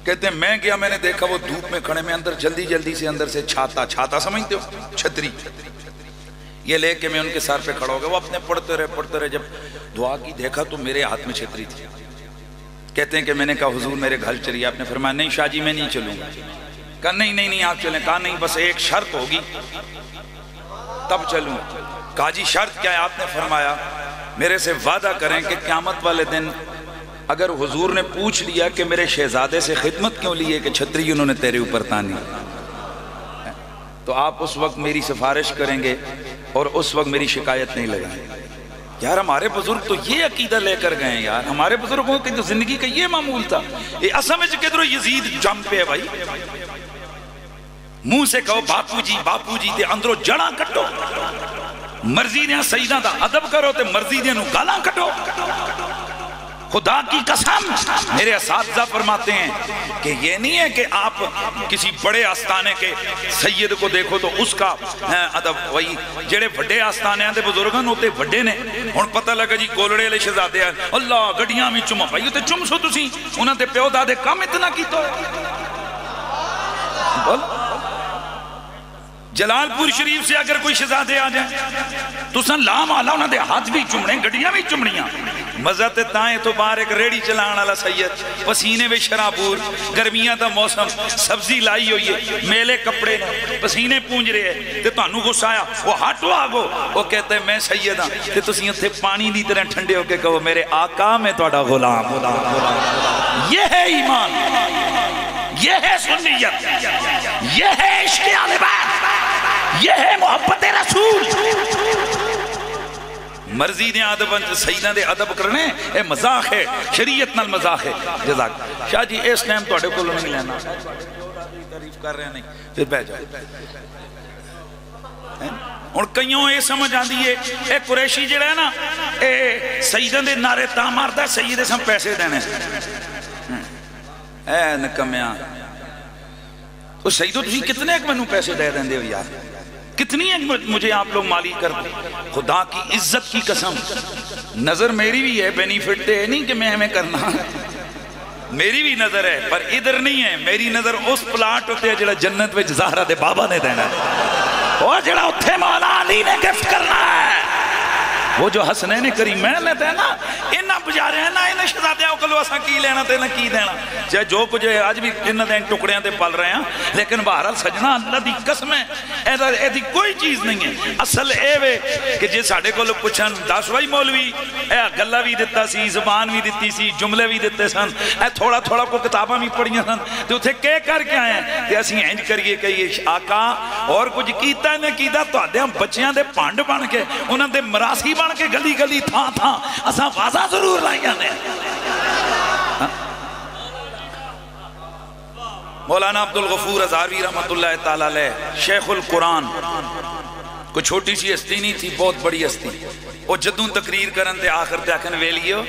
کہتے ہیں میں گیا, میں نے دیکھا وہ دھوپ میں کھڑے, میں اندر جلدی جلدی سے اندر سے چھاتا سمجھتے ہو, چھتری, یہ لے کے میں ان کے سر پہ کھڑا ہو گیا. وہ اپنے پڑھتے رہے, جب دعا کی دیکھا تو میرے ہاتھ میں چھتری تھی. کہتے ہیں کہ میں نے کہا حضور میرے گھر چلیے. آپ نے فرمایا نہیں شاہ جی میں نہیں چلوں گا. کہا نہیں آپ چلیں. کہا نہیں بس ایک شرط ہوگی تب چلوں. کہا جی شرط کیا ہے؟ آپ نے فرمایا میرے سے وعدہ کریں کہ قیامت والے دن اگر حضور نے پوچھ لیا کہ میرے شہزادے سے خدمت کیوں لیے کہ چھتری انہوں نے تیرے اوپر تانی, تو آپ اس وقت میری سفارش کریں گے اور اس وقت میری شکایت نہیں لگائیں گے. یار ہمارے بزرگ تو یہ عقیدہ لے کر گئے ہیں یار. ہمارے بزرگوں کی تو زندگی کا یہ معمول تھا. یہ اصل میں کدھر یزید جم پہ ہے بھائی. منہ سے کہو باپو جی تے اندروں جڑاں کٹو, مرضی دیاں سیداں دا ادب کرو تے مرضی دیاں نو گالاں کٹو. خدا کی قسم میرے اساتذہ فرماتے ہیں کہ یہ نہیں ہے کہ آپ کسی بڑے آستانے کے سید کو دیکھو تو اس کا ادب, وہی جڑے بڑے آستانے ہیں بزرگان ہوتے بڑے نے. ہن پتہ لگا جی کولڑے والے شہزادے ہیں اللہ گڈیاں میں چم بھائی تے چم سو تسی, انہاں تے پیو دادے کم اتنا کیتا بول. جلال پور شریف سے اگر کوئی شہزادے آ جائیں تو سن لا مالا انہاں دے ہاتھ بھی چمنے, گڈیاں بھی چمڑیاں. مزہ تے تائیں تو باہر ایک ریڑی چلان والا سید, پسینے میں شرابور, گرمیاں دا موسم, سبزی لائی ہوئی ہے, میلے کپڑے, پسینے پونج رہے ہیں تے تانوں غصہ آیا, وہ ہٹو آگو, وہ کہتے ہیں میں سید ہاں تے تسی اتھے پانی دی طرح ٹھنڈے ہو کے کہو میرے آقا میں تہاڈا غلام. یہ ہے ایمان, یہ ہے سنیت, یہ ہے عشق اہل بیت, یہ ہے محبت رسول. مرضی دے ادب سیداں دے ادب کرنے اے مذاق ہے, شریعت نال مذاق ہے. جزاک شاہ جی اس ٹائم تواڈے کولوں نہیں لینا, تعریف کر رہے ہیں نہیں پھر بیٹھ جاؤ. ہن کئیوں یہ سمجھ آندی ہے اے قریشی جڑا ہے نا اے سیداں دے نعرے تا ماردا سید دے سم پیسے دینے. اے نکمیاں تو سیدو تسی کتنے ایک منوں پیسے دے دیندے ہو یار, کتنی ہے مجھے آپ لوگ مالی کر دیں. خدا کی عزت کی قسم نظر میری بھی ہے, بینیفٹ دے نہیں کہ میں ہمیں کرنا, میری بھی نظر ہے پر ادھر نہیں ہے. میری نظر اس پلاٹ ہوتے ہیں جڑا جنت وچ زہرا دے بابا نے دینا ہے, وہ جڑا اتھے مولا علی نے گفٹ کرنا ہے, وہ جو حسنین کریمین لیتے ہیں نا انہاں بجارے ہیں نا انہاں شہزادیاں کلو اساں کی لینا تے نہ کی دینا, چاہے جو کچھ ہے آج بھی انہاں دے ٹکڑیاں تے پل رہے ہیں. لیکن بہرحال سجنا اللہ دی قسم ہے ایدی کوئی چیز نہیں ہے. اصل اے وے کہ جے ساڈے کول پوچھن دس بھائی مولوی اے گلا بھی دتا سی, زبان بھی دتی سی, جملے بھی دتے سن, اے تھوڑا تھوڑا کو کتاباں بھی پڑھیاں سن تے اوتھے کہ کر کے آئے ہیں تے اسی انج کریے کہ یہ آقا اور کچھ کیتا نہ کیتا تہاڈے بچیاں دے پانڈ بن کے انہاں دے مراسی بن کے گلی گلی تھا اساں واضح ضرور لائیاں نے. مولانا عبدالغفور ہزاروی رحمت اللہ تعالیٰ علیہ شیخ القرآن, کوئی چھوٹی سی ہستی نہیں تھی, بہت بڑی ہستی. وہ جدوں تقریر کرن تے آخر تے آکھن ویلیو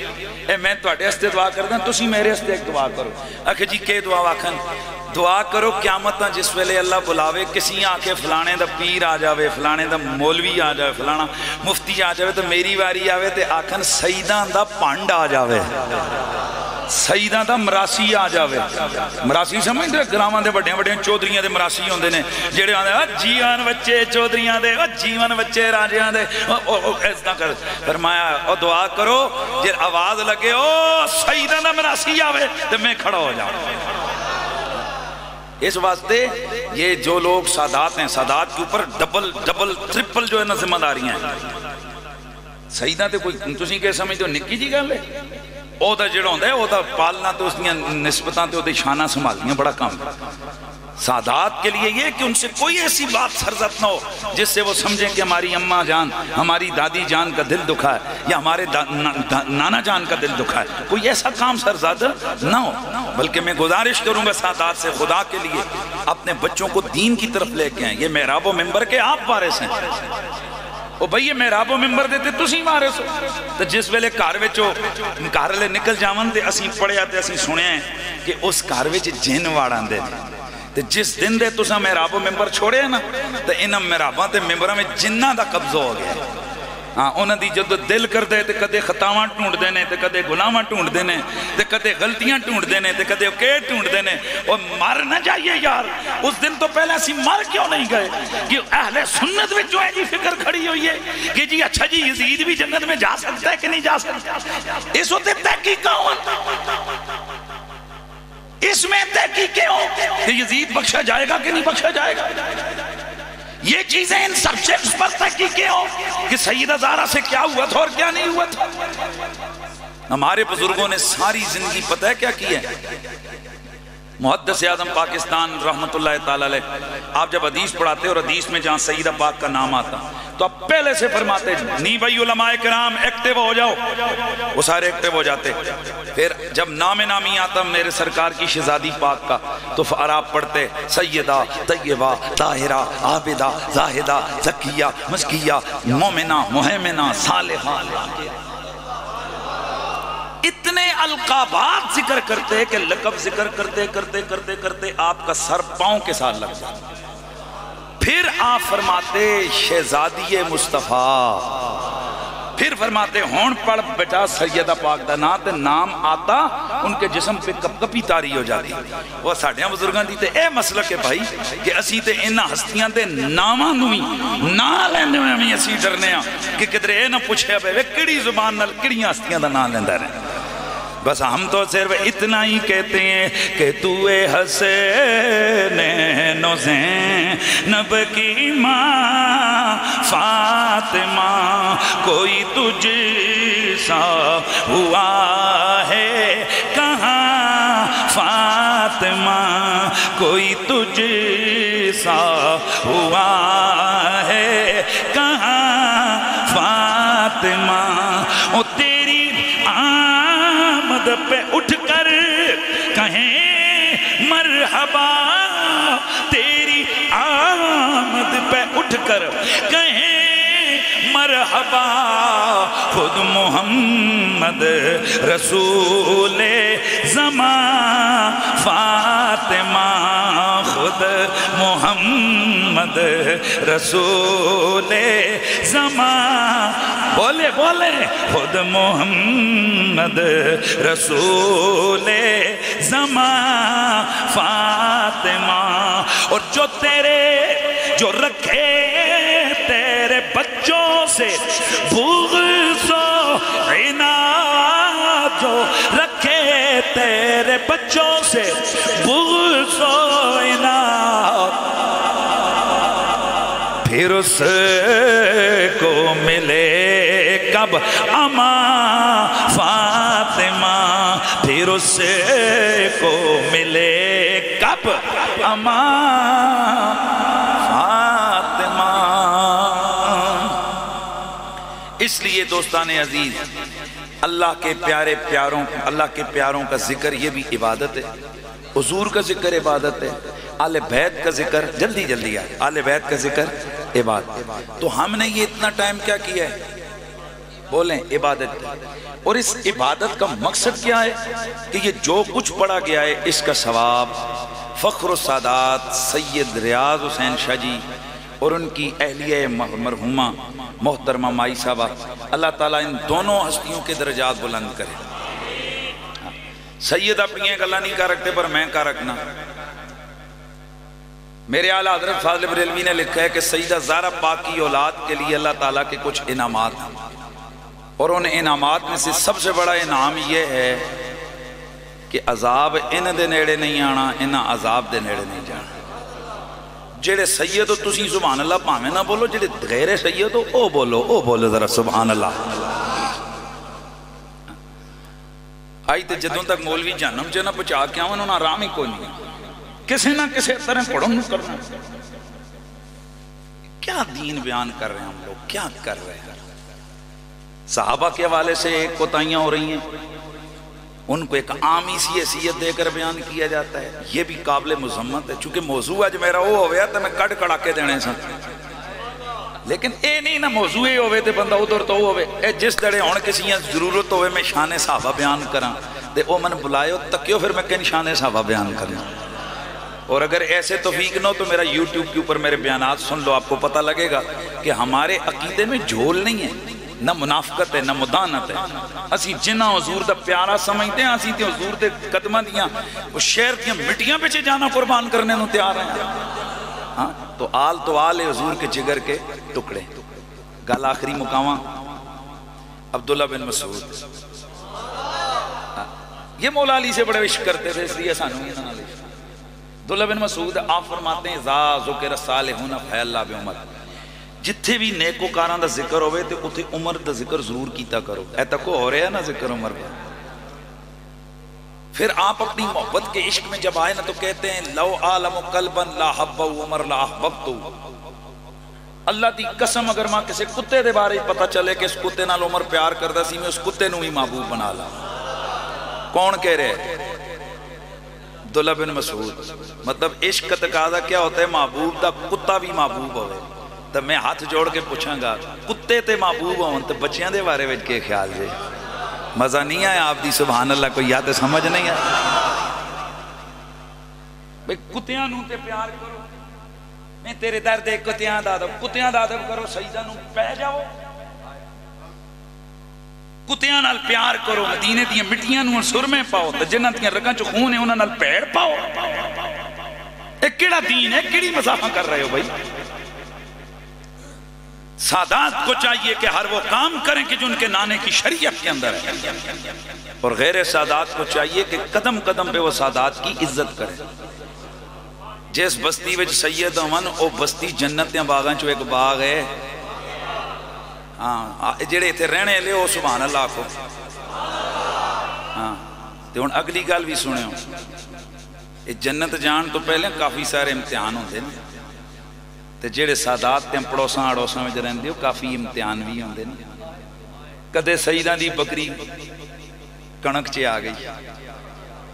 اے میں تواڈے ہستے دعا کردا, تسی میرے ہستے ایک دعا کرو. آکھے جی کہ دعا آکھن دعا کرو قیامتاں جس ویلے اللہ بلاوے کسی آکے فلانے دا پیر آ جاوے, فلانے دا مولوی آ جاوے, فلانا مفتی آ جاوے, تو میری واری آوے تے آکھن سیداں دا پانڈ آ جاوے, سیداں دا مراسی آ جاوے. مراسی سمجھتے گراواں دے بڑیاں بڑیاں چودھریاں دے مراسی ہوندے نے جڑے آندے جیوان بچے چودھریاں دے, جیوان بچے راجیاں دے. ایسا کر فرمایا او دعا کرو جے آواز لگے او سیداں دا مراسی آوے تے میں کھڑا ہو جاؤں. اس واسطے یہ جو لوگ سادات ہیں, سادات کے اوپر ڈبل ٹرپل جو ہے نا ذمہ داریاں ہیں. سیداں تے کوئی تسی کہ سمجھتے ہو نکی جی گل ہے, او دا جڑا ہوندا ہے او دا پالنا تو اس دیاں نسبتاں تے او دی شاناں سنبھالنیاں بڑا کام. سادات کے لیے یہ کہ ان سے کوئی ایسی بات سرزد نہ ہو جس سے وہ سمجھیں کہ ہماری اماں جان, ہماری دادی جان کا دل دکھا ہے یا ہمارے نانا جان کا دل دکھا ہے, کوئی ایسا کام سرزد نہ ہو. بلکہ میں گزارش کروں گا سادات سے خدا کے لیے اپنے بچوں کو دین کی طرف لے کے آئیں. یہ محراب و منبر کے آپ وارث ہیں. او بھئی یہ محراب و منبر دیتے تسی وارث ہو. تو جس ویلے گھر وچوں گھر لے نکل جاون تے اسی پڑھیا تے اسی سنیا ہے کہ اس گھر وچ جن واڑاندے نے. تے جس دن دے تساں محراب و منبر چھوڑے نا تے انہاں محراباں تے منبراں میں جناں دا قبضہ ہو گیا. ہاں انہوں دی جدو دل کر دے تے کدے خطاواں ٹونڈ دینے تے کدے گناہاں ٹونڈ دینے تے کدے غلطیاں ٹونڈ دینے تے کدے اوکیٹ ٹونڈ دینے اور مر نہ جائیے یار اس دن تو پہلے اسی مر کیوں نہیں گئے کہ اہل سنت میں جو ہے جی فکر کھڑی ہوئی ہے کہ جی اچھا جی یزید بھی جنت میں جا سکتا ہے کہ نہیں جا سکتا اس وقت تحقیق ہوں اس میں تحقیقیں ہوں کہ یزید بخشا جائے گا کہ نہیں بخشا جائے گا یہ چیزیں ان سبجیکٹس پر تحقیقیں ہوں کہ سیدہ زہرا سے کیا ہوا تھا اور کیا نہیں ہوا تھا ہمارے بزرگوں نے ساری زندگی پتہ ہے کیا کی ہے محدث اعظم پاکستان رحمت اللہ تعالی علیہ آپ جب حدیث پڑھاتے اور حدیث میں جہاں سیدہ پاک کا نام آتا تو آپ پہلے سے فرماتے نہیں بھائی علماء کرام ایکٹیو ہو جاؤ وہ سارے ایکٹیو ہو جاتے پھر جب نام نامی آتا میرے سرکار کی شہزادی پاک کا تو آپ پڑھتے سیدہ طیبہ طاہرہ عابدہ زاہدہ زکیہ مزکیہ مومنہ مہیمنہ صالحہ اتنے القابات ذکر کرتے کہ لقب ذکر کرتے کرتے کرتے کرتے آپ کا سر پاؤں کے ساتھ لگ جاتا پھر آپ فرماتے شہزادی مصطفیٰ پھر فرماتے ہون پڑھ بیٹا سیدہ پاک دا نا تے نام آتا ان کے جسم پہ کپ کپی تاری ہو جاتی وہ ساڑھیاں بزرگاں دی تے اے مسلک ہے بھائی کہ اسی تے انہا ہستیاں تے ناماں نوئی نا لیندے میں ہمیں اسی ڈرنے ہیں کہ کدرے اے نہ پوچھے بے کڑی زبان نال کڑیاں ہستیاں دا نا لیندہ رہے بس ہم تو صرف اتنا ہی کہتے ہیں کہ تو اے حسین و زینب کی ماں فاطمہ کوئی تجھ سا ہوا ہے کہاں فاطمہ کوئی تجھ سا ہوا ہے کہاں فاطمہ او تیری آمد پہ اٹھ کر کہیں مرحبا تیری آمد پہ اٹھ کر کہیں مرحبا خود محمد رسول زمان فاطمہ خود محمد رسول زمان بولے بولے خود محمد رسول زمان فاطمہ اور جو جو رکھے تیرے بچوں سے بغض و عناد جو رکھے تیرے بچوں سے بغض و عناد پھر اس کو ملے کب اماں فاطمہ پھر اس کو ملے کب اماں فاطمہ اس لیے دوستان عزیز اللہ کے پیاروں کا ذکر یہ بھی عبادت ہے حضور کا ذکر عبادت ہے آل بیت کا ذکر جلدی جلدی آئے آل بیت کا ذکر عبادت تو ہم نے یہ اتنا ٹائم کیا کیا ہے بولیں عبادت اور اس عبادت کا مقصد کیا ہے کہ یہ جو کچھ پڑھا گیا ہے اس کا ثواب فخر السادات سید ریاض حسین شاہ جی اور ان کی اہلیہ مرحومہ محترمہ مائی صاحبہ اللہ تعالیٰ ان دونوں ہستیوں کے درجات بلند کرے سید اپنی ایک اللہ نہیں کہا رکھتے پر میں کہا رکھنا میرے اعلیٰ حضرت فاضل بریلوی نے لکھا ہے کہ سیدہ زہرا پاک کی اولاد کے لیے اللہ تعالیٰ کے کچھ انعامات ہیں اور ان انعامات میں سے سب سے بڑا انعام یہ ہے کہ عذاب ان دے نیڑے نہیں آنا انہا عذاب دے نیڑے نہیں جانا جڑے سید ہو تسی سبحان اللہ پاہمیں نہ بولو جڑے غیر سید ہو او بولو ذرا سبحان اللہ آئی تے جدوں تک مولوی جہنم چ نہ پہنچا کے آون انہاں آرام ہی کوئی نہیں کسی نہ کسی طرح پڑھو نہ کرنا کیا دین بیان کر رہے ہیں ہم لوگ کیا کر رہے ہیں صحابہ کے حوالے سے ایک کوتاہیاں ہو رہی ہیں ان کو ایک عامی سی حیثیت دے کر بیان کیا جاتا ہے یہ بھی قابل مذمت ہے چونکہ موضوع ہے جو میرا وہ ہویا تو میں کڑ کڑا کے دینے سن لیکن اے نہیں نہ موضوع ہی ہوئے تے بندہ ادھر تو ہوئے اے جس دڑے ہون کسی ضرورت ہوئے میں شان صحابہ بیان کراں تے او من بلائے ہو تکیو پھر میں کن شان صحابہ بیان کرنا اور اگر ایسے توفیق نہ ہو تو میرا یوٹیوب کے اوپر میرے بیانات سن لو آپ کو پتہ لگے گا کہ ہمارے عقیدے میں جھول نہیں ہے نہ منافقت ہے نہ مدانت ہے. اسی جنہ حضور دا پیارا سمجھتے ہیں اسی تے حضور دے قدمہ دیاں وہ شہر دیاں مٹیاں پہ جانا قربان کرنے نو تیار ہیں. ہاں تو آل حضور کے جگر کے ٹکڑے. گل آخری مقامہ عبداللہ بن مسعود یہ مولا علی سے بڑے عشق کرتے تھے اس لیے سانو یہ نہ عشق. عبداللہ بن مسعود آپ فرماتے ہیں ذا ذکر الصالحون فیلا بعمر. جتھے بھی نیکوکاراں دا ذکر ہوئے تے اتھے عمر دا ذکر ضرور کیتا کرو. اے تک ہو رہا ہے نا ذکر عمر کا. پھر آپ اپنی محبت کے عشق میں جب آئے نا تو کہتے ہیں لو عالم قلبا لا حبو عمر لا احببتو. اللہ دی قسم اگر ماں کسی کتے دے بارے پتہ چلے کہ اس کتے نال عمر پیار کردہ سی میں اس کتے نو ہی محبوب بنا لا. کون کہہ رہے؟ عبداللہ بن مسعود. مطلب عشق کا تقاضا کیا ہوتا ہے؟ محبوب دا کتا بھی محبوب ہوئے. تو میں ہاتھ جوڑ کے پوچھاں گا کتے تے محبوب ہوں تو بچیاں دے بارے وچ کے خیال جے؟ مزہ نہیں آیا آپ دی سبحان اللہ کوئی یا تے سمجھ نہیں آیا. بھئی کتیاں نو تے پیار کرو. میں تیرے درد کتیاں دا ادب کرو. سجدہ نو پہ جاؤ. کتیاں نال پیار کرو. مدینے دیاں مٹیاں نو سرمے پاؤ تے جنہاں دیاں رگاں چ خون ہے انہاں نال پیڑ پاؤ. اے کیڑا دین ہے؟ کیڑی مزاح کر رہے ہو بھائی؟ سادات کو چاہیے کہ ہر وہ کام کریں کہ جو ان کے نانے کی شریعت کے اندر ہے. اور غیر سادات کو چاہیے کہ قدم قدم پہ وہ سادات کی عزت کریں. جس بستی وچ سید امن او بستی جنت باغاں چو ایک باغ ہے. ہاں جڑے ایتھے رہنے لے او سبحان اللہ آکھو. ہاں تے ہن اگلی گل بھی سنو. یہ جنت جان تو پہلے کافی سارے امتحان ہوندے نے تے جڑے سادات تے پڑوساں اڑوساں وچ رہندے ہو کافی امتحان بھی ہوندے نے. کدے سیداں دی بکری کنک چ آ گئی.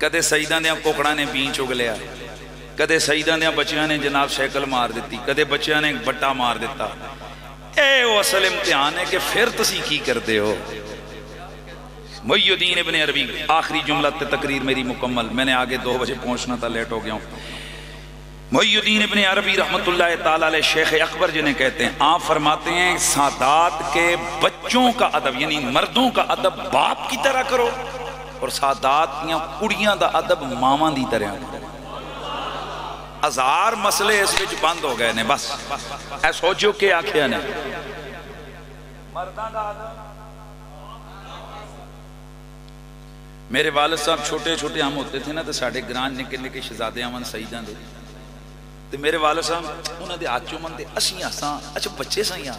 کدے سیداں دیاں کوکڑاں نے بین چگ لیا. کدے سیداں دیاں بچیاں نے جناب سائیکل مار دیتی. کدے بچیاں نے بٹا مار دیتا. اے وہ اصل امتحان ہے کہ پھر تسی کی کرتے ہو. محی الدین ابن عربی آخری جملہ تے تقریر میری مکمل. میں نے آگے 2 بجے پہنچنا تھا لیٹ ہو گیا ہوں. محی الدین ابن عربی رحمت اللہ تعالیٰ علیہ شیخ اکبر جنہیں کہتے ہیں آپ فرماتے ہیں سادات کے بچوں کا ادب یعنی مردوں کا ادب باپ کی طرح کرو اور سادات یا کڑیاں دا ادب ماما دی طرح کرو. ہزار مسئلے اس وچ بند ہو گئے نے. بس اے سوچو کہ آکھیا نے مردان دا ادب. میرے والد صاحب چھوٹے چھوٹے ہم ہوتے تھے نا تو ساڑھے گران نکے نکے شہزادے امن سعیدان دے تو میرے والد صاحب انہوں نے ہاتھ چومن دے اسیاں ساں اچھا بچے ساں یہاں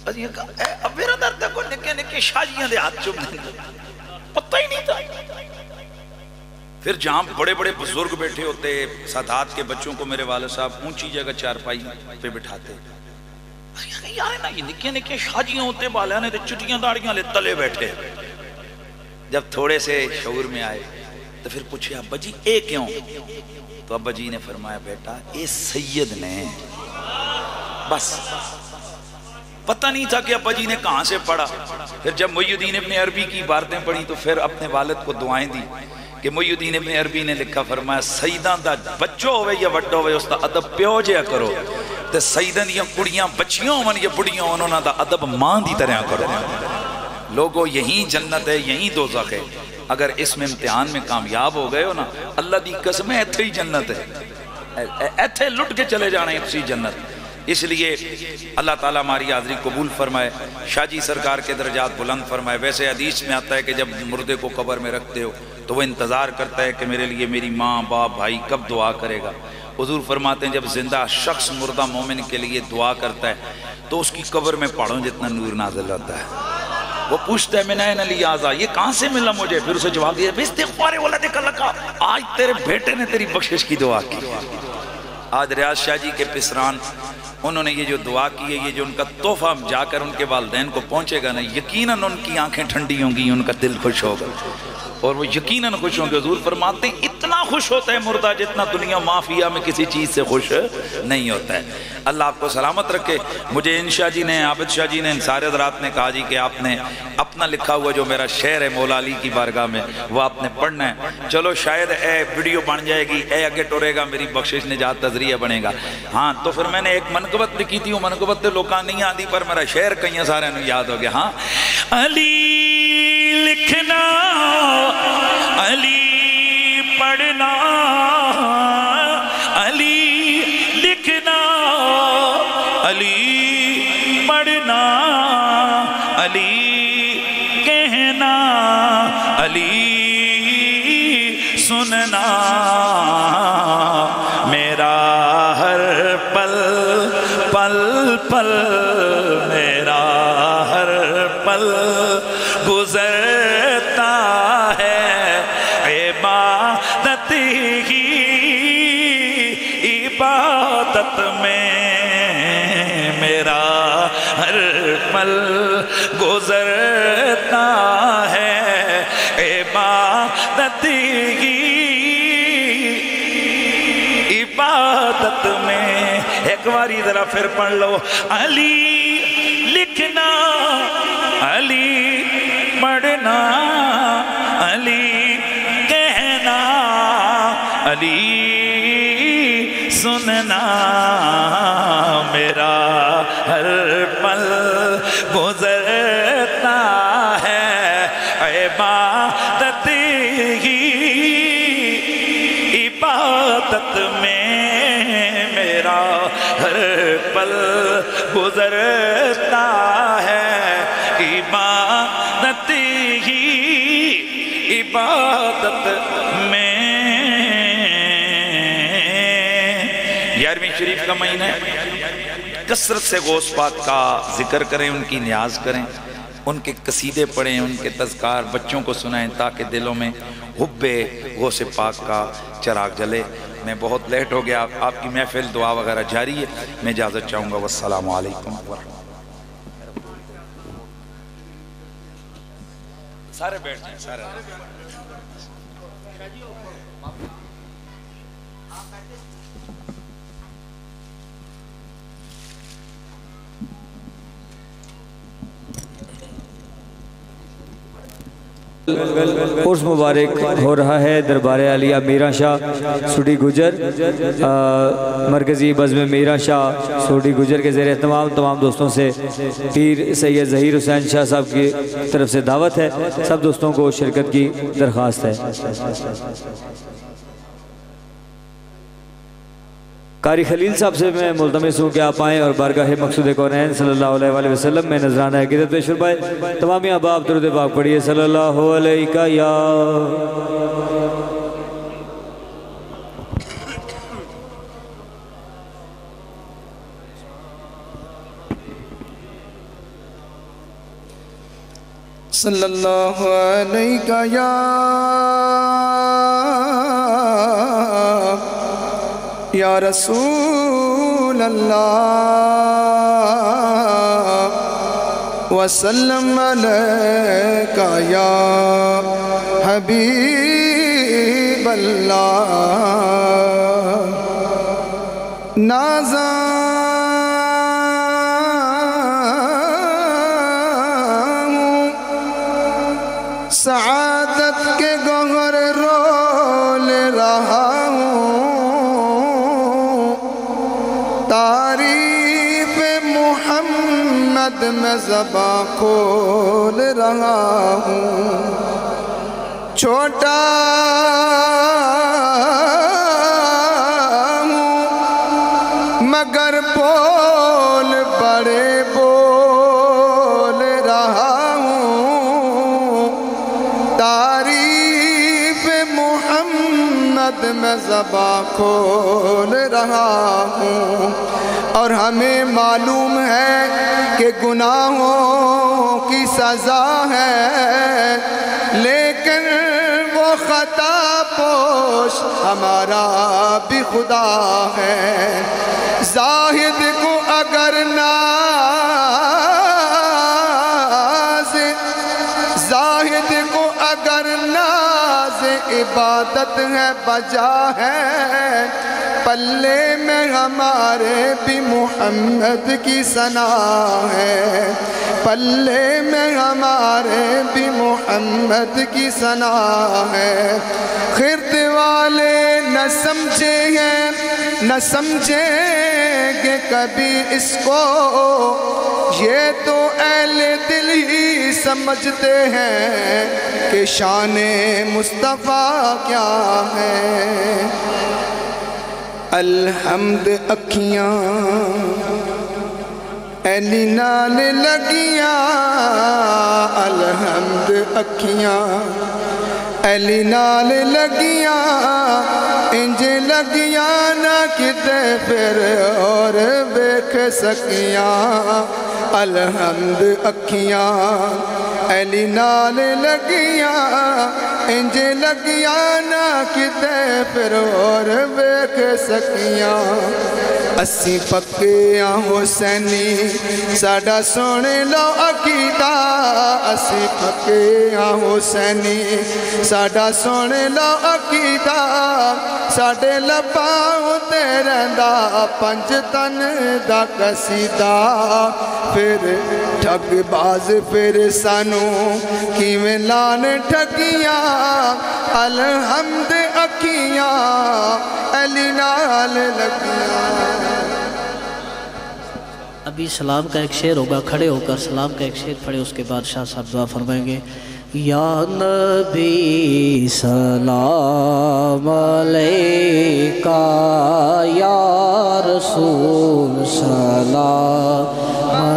اسیاں کہا اب میرا در تک نکے نکے شاجیاں دے ہاتھ چومن دے پتہ ہی نہیں تھا. پھر جہاں بڑے بڑے بزرگ بیٹھے ہوتے سادات کے بچوں کو میرے والد صاحب اونچی جگہ چارپائی پہ بٹھاتے. یار نا یہ نکے نکے شاجیاں ہوتے بالیاں تے چٹیاں داڑیاں لے تلے بیٹھے. جب تھوڑے سے شعور میں آئے تو پھر پوچھے ابا جی اے کیوں؟ تو ابا جی نے فرمایا بیٹا اے سید نے. بس پتہ نہیں تھا کہ ابا جی نے کہاں سے پڑھا. پھر جب محی الدین ابن عربی کی باتیں پڑھی تو پھر اپنے والد کو دعائیں دی کہ محی الدین ابن عربی نے لکھا فرمایا سیداں دا بچوں ہوئے یا وڈو ہوئے اس دا ادب پیو جیا کرو تے سیداں دیاں کڑیاں بچیوں ہون یا بڑیاں ہون انہاں دا ادب ماں دی طرح کرو. لوگوں یہی جنت ہے یہی دوزخ ہے. اگر اس میں امتحان میں کامیاب ہو گئے ہو نا اللہ دی قسم ہے ایتھے ہی جنت ہے. ایتھے لٹ کے چلے جانا ہے اسی جنت. اس لیے اللہ تعالیٰ ہماری حاضری قبول فرمائے شاہ جی سرکار کے درجات بلند فرمائے. ویسے حدیث میں آتا ہے کہ جب مردے کو قبر میں رکھتے ہو تو وہ انتظار کرتا ہے کہ میرے لیے میری ماں باپ بھائی کب دعا کرے گا. حضور فرماتے ہیں جب زندہ شخص مردہ مومن کے لیے دعا کرتا ہے تو اس کی قبر میں پہاڑوں جتنا نور نازل ہوتا ہے. وہ پوچھتا ہے میں نئے نلی آزا یہ کہاں سے ملا مجھے؟ پھر اسے جواب دیا استغفار ولدک لکا آج تیرے بیٹے نے تیری بخشش کی دعا کی. آج ریاض شاہ جی کے پسران انہوں نے یہ جو دعا کی ہے یہ جو ان کا تحفہ جا کر ان کے والدین کو پہنچے گا نا یقیناً ان کی آنکھیں ٹھنڈی ہوں گی ان کا دل خوش ہوگا اور وہ یقیناً خوش ہوں گے. حضور فرماتے ہیں اتنا خوش ہوتا ہے مردہ جتنا دنیا مافیا میں کسی چیز سے خوش نہیں ہوتا ہے. اللہ آپ کو سلامت رکھے۔ مجھے انشاء جی نے، عابد شاہ جی نے، ان سارے حضرات نے کہا جی کہ آپ نے اپنا لکھا ہوا جو میرا شعر ہے مولا علی کی بارگاہ میں وہ آپ نے پڑھنا ہے۔ چلو شاید اے ویڈیو بن جائے گی، اے اگے ٹورے گا، میری بخشش نجات تذریعہ بنے گا۔ ہاں تو پھر میں نے ایک منقبت لکھی تھی، وہ منقبت تو لوکاں نہیں آتی پر میرا شعر کئی سارے یاد ہو گیا۔ ہاں علی لکھنا، علی پڑھنا، علی لکھنا، علی پڑھنا، علی کہنا، علی سننا، میرا ہر پل پل پل، میرا ہر پل گزرتا ہے عبادت ہی عبادت میں، میرا ہر پل گزرتا ہے عبادت ہی عبادت میں۔ ایک باری ذرا پھر پڑھ لو، علی لکھنا، علی پڑھنا، علی کہنا، علی سننا، میرا ہر پل گزرتا ہے عبادت ہی عبادت میں، میرا ہر پل گزرتا ہے عبادت ہی عبادت میں۔ 11ویں شریف کا مہینہ ہے، کثرت سے غوث پاک کا ذکر کریں، ان کی نیاز کریں، ان کے قصیدے پڑھیں، ان کے تذکار بچوں کو سنائیں تاکہ دلوں میں حب غوث پاک کا چراغ جلے۔ میں بہت لیٹ ہو گیا، آپ کی محفل دعا وغیرہ جاری ہے، میں اجازت چاہوں گا۔ والسلام علیکم ورحمۃ اللہ۔ سارے بیٹھ جائیں، سارے عرس مبارک ہو رہا ہے دربار عالیہ میران شاہ سوڈی گجر، مرکزی بزم میران شاہ سوڈی گجر کے زیر اہتمام تمام دوستوں سے پیر سید ظہیر حسین شاہ صاحب کی طرف سے دعوت ہے، سب دوستوں کو شرکت کی درخواست ہے۔ قاری خلیل صاحب سے میں ملتمس ہوں کہ آپ آئیں اور بارگاہ مقصود کونین صلی اللہ علیہ وسلم میں نذرانہ عقیدت پیش فرمائیں۔ تمامی احباب درود پاک پڑھیے، صلی اللہ علیہ یا صلی اللہ علیہ یا یا رسول اللہ وسلم علیکہ یا حبیب اللہ سعادت کے گوہر رول رہا ہوں، تعریف محمد میں زباں کھول رہا ہوں، چھوٹا ہوں مگر بول بڑے بول رہا ہوں، تعریف محمد میں زباں کھول رہا ہوں، اور ہمیں معلوم ہے کہ گناہوں کی سزا ہے، لیکن وہ خطا پوش ہمارا بھی خدا ہے۔ زاہد کو اگر زاہد کو اگر ناز عبادت ہے بجا ہے، پلے میں ہمارے بھی محمد کی ثنا ہے، پلے میں ہمارے بھی محمد کی ثنا ہے۔ خرد والے نہ سمجھے ہیں، نہ سمجھیں گے کبھی اس کو، یہ تو اہل دل ہی سمجھتے ہیں کہ شان مصطفیٰ کیا ہے۔ الحمد اکھیاں علی نال لگیاں، الحمد اکھیاں علی نال لگیاں، انج لگیاں نہ کتے پھر اور ویکھ سکیاں۔ الحمد اکھیاں علی نال لگیاں، انج لگیاں نہ کتے پھر اور ویکھ سکیاں۔ اسی پکے حسینی ساڈا سن لو عقیدہ، اسی پکے حسینی ساڈا سن لو عقیدہ، ساڈے لباں تے رہندا پنج تن دا قصیدہ۔ پھر ٹھگ باز پھر سانو کیویں لان ٹھگیاں، الحمد اکھیاں علی نال لگیاں۔ ابھی سلام کا ایک شعر ہوگا، کھڑے ہو کر سلام کا ایک شعر پڑھے، اس کے بعد شاہ صاحب دعا فرمائیں گے۔ یا نبی سلام علیکہ، یا رسول سلام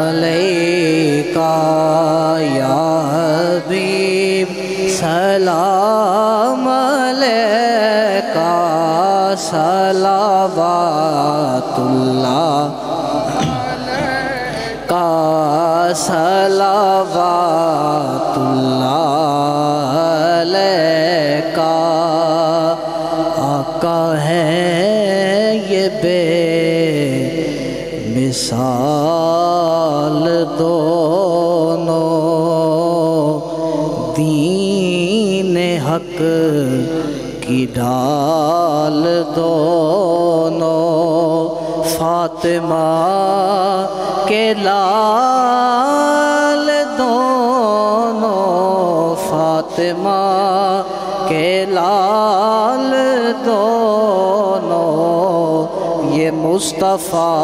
علیکہ، یا حبیب سلام علیکہ، صلوات اللہ کا صلوات اللہ علیکہ۔ آقا ہے یہ بے مثال دونوں، دین حق کی ڈال دونوں، فاطمہ کے لال دونوں، فاطمہ کے لال دونوں، یہ مصطفیٰ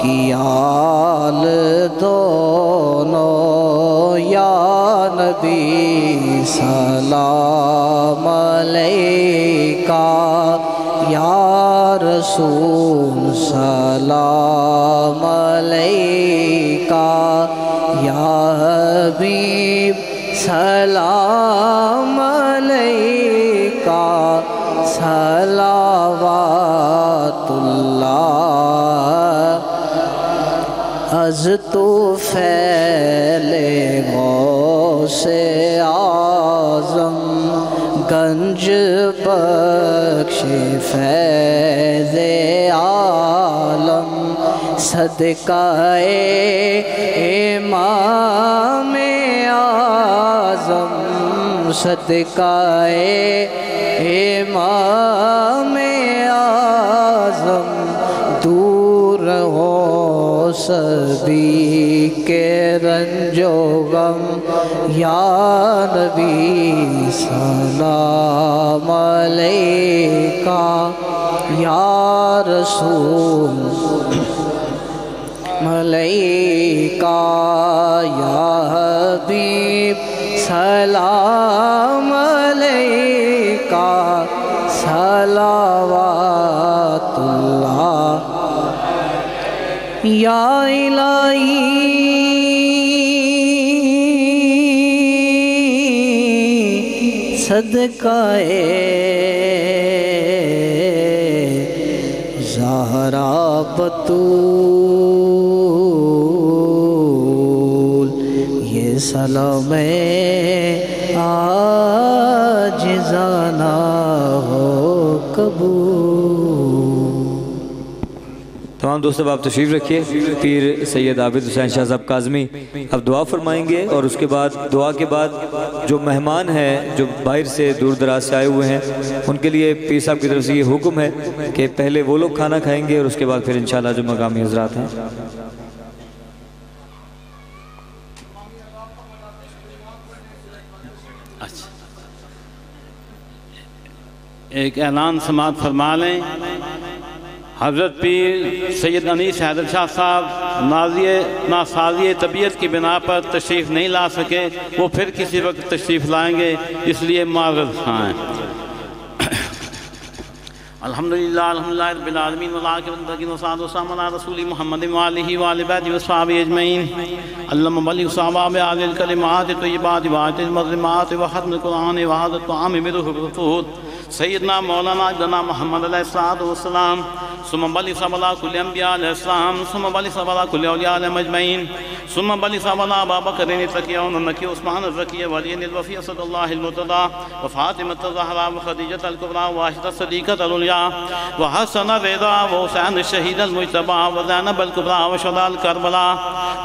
کی آل دونوں۔ یا نبی سلام علیکہ، یا رسول سلام علیکہ، یا حبیب سلام علیکہ، صلوات اللہ۔ از تو پھیلے غوث اعظم، گنج بخش فیض عالم، صدقہ امام اعظم، صدقہ امام اعظم، دور ہو سبھی کے رنج و غم۔ یا نبی سلام علیکہ، یا رسول علیکہ، یا حبیب سلام علیکہ، صلوات اللہ۔ یا الہی صدقہ زہرا بطول، یہ سلام عاجزانہ ہو قبول۔ تمام دوستوں آپ تشریف رکھیے. پیر سید عابد حسین شاہ صاحب کاظمی اب دعا فرمائیں گے، اور اس کے بعد دعا کے بعد جو مہمان ہیں جو باہر سے دور دراز سے آئے ہوئے ہیں ان کے لیے پیر صاحب کی طرف سے یہ حکم ہے کہ پہلے وہ لوگ کھانا کھائیں گے اور اس کے بعد پھر انشاءاللہ جو مقامی حضرات ہیں. ایک اعلان سماعت فرما لیں. حضرت پیر سید انیس حیدر شاہ صاحب ناسازی طبیعت کی بنا پر تشریف نہیں لا سکے، وہ پھر کسی وقت تشریف لائیں گے، اس لیے معذرت خواہیں. الحمدللہ رب العالمین والعاقبۃ للمتقین والصلاۃ والسلام علی رسول محمد وآلہ وآل بیتہ وصحبہ اجمعین. اللہم بلغ ثواب هذه الکلمات الطیبات وآیات المظلمات وختم القرآن وهذا الطعام بروح الرسول سیدنا مولانا ابننا محمد علیہ الصلوۃ والسلام. ثم بلغ ثواب كل انبیاء علیہ السلام. ثم بلغ ثواب كل اولیاء علیہم اجمعین. ثم بلغ ثواب ابا بکر التقی والنقی عثمان الزکی وعلی الوفی اسد اللہ المرتضی وفاطمہ الزہراء وخدیجہ الکبریٰ وعائشہ الصدیقہ العلیٰ وحسن الرضا وحسین الشہید المجتبی وزینب الکبریٰ وشہداء الکربلاء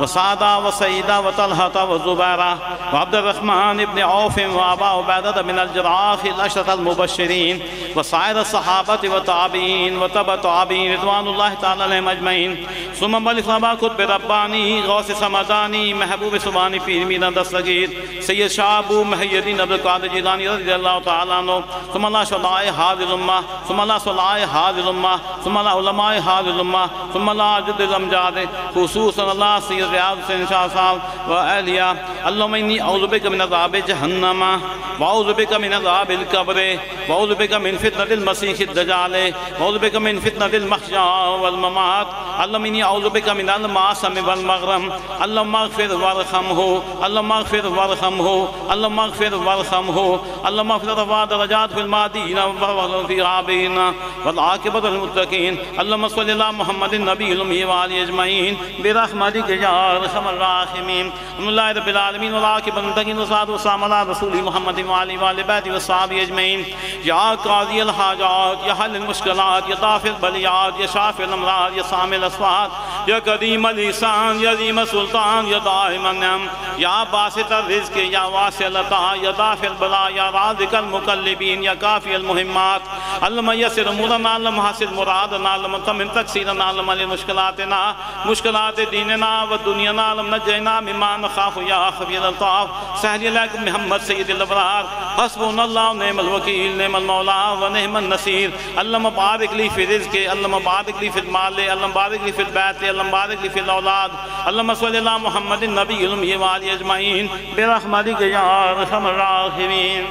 وسعدہ وسعیدہ وطلحہ وزبیرہ وعبد الرحمن ابن عوف وابا عبیدہ من الجراح العشرة المبشرین وسائر الصحابة والتابعین وتبع التابعین رضوان اللہ تعالی علیہم اجمعین. ثم بلغ ثواب قطب ربانی غوث سمدانی محبوب سبحانی پیر میران دستگیر سید شاہ ابو محی الدین عبد القادر جیلانی رضی اللہ تعالیٰ عنہ. ثم اللہ شہداء حاضر الامہ. ثم اللہ صلاح حاضر الامہ. ثم اللہ علماء حاضر الامہ. ثم اللہ جد الامجاد خصوصا اللہ سید ریاض حسین شاہ صاحب و اہلیہ. اللہم انی اعوذ بک من عذاب جہنم واعوذ بک من عذاب القبر واعوذ بک من فتنة المسیح الدجال واعوذ بک من فتنة المحیا والممات. اللہم انی اعوذ بک من المعصم والمغرم. اللہم اغفر وارحمہ. اللہم اغفر وارحمہ. اللہم اغفر وارحمہ. اللہم اغفر درجات فی المادین وفی عابین والعاقبۃ للمتقین. اللہم صلی اللہ محمد النبی الامی وآلہ اجمعین برحمتک یا ارحم الراحمین. الحمدللہ رب العالمین والعاقبۃ للمتقین والصلاۃ والسلام علی رسول محمد وآلہ وآل بیتہ وصحبہ اجمعین. یا قاضی الحاجات، یا حل المشکلات، یا دافع البلیات، یا شافع الامراض، یا سامع الاسوات، یا قدیم الإحسان، یا عظیم السلطان، یا دائم النعم، یا باسط الرزق، یا واسع العطاء، یا دافع البلاء، یا رازق المقلبین، یا کافی المہمات. اللہم یسر امورنا، اللہم حاصل مرادنا، اللہم تمم تقصیرنا، اللہم علی مشکلاتنا مشکلات دیننا و دنیانا، اللہم نجینا مما نخاف یا خفی الالطاف. سہل علیکم محمد سید الابرار. حسبنا اللہ نعم الوکیل نعم المولا و نعم النصیر. اللہم بارک لی فی رزق، اللہم بارک لی فی المال، اللہم بارک لی فی البیت، اللہم بارک لی فی الاولاد. اللہم صلی اللہ محمد النبی الامی وآلہ اجمعین برحمتک یا ارحم الراحمین.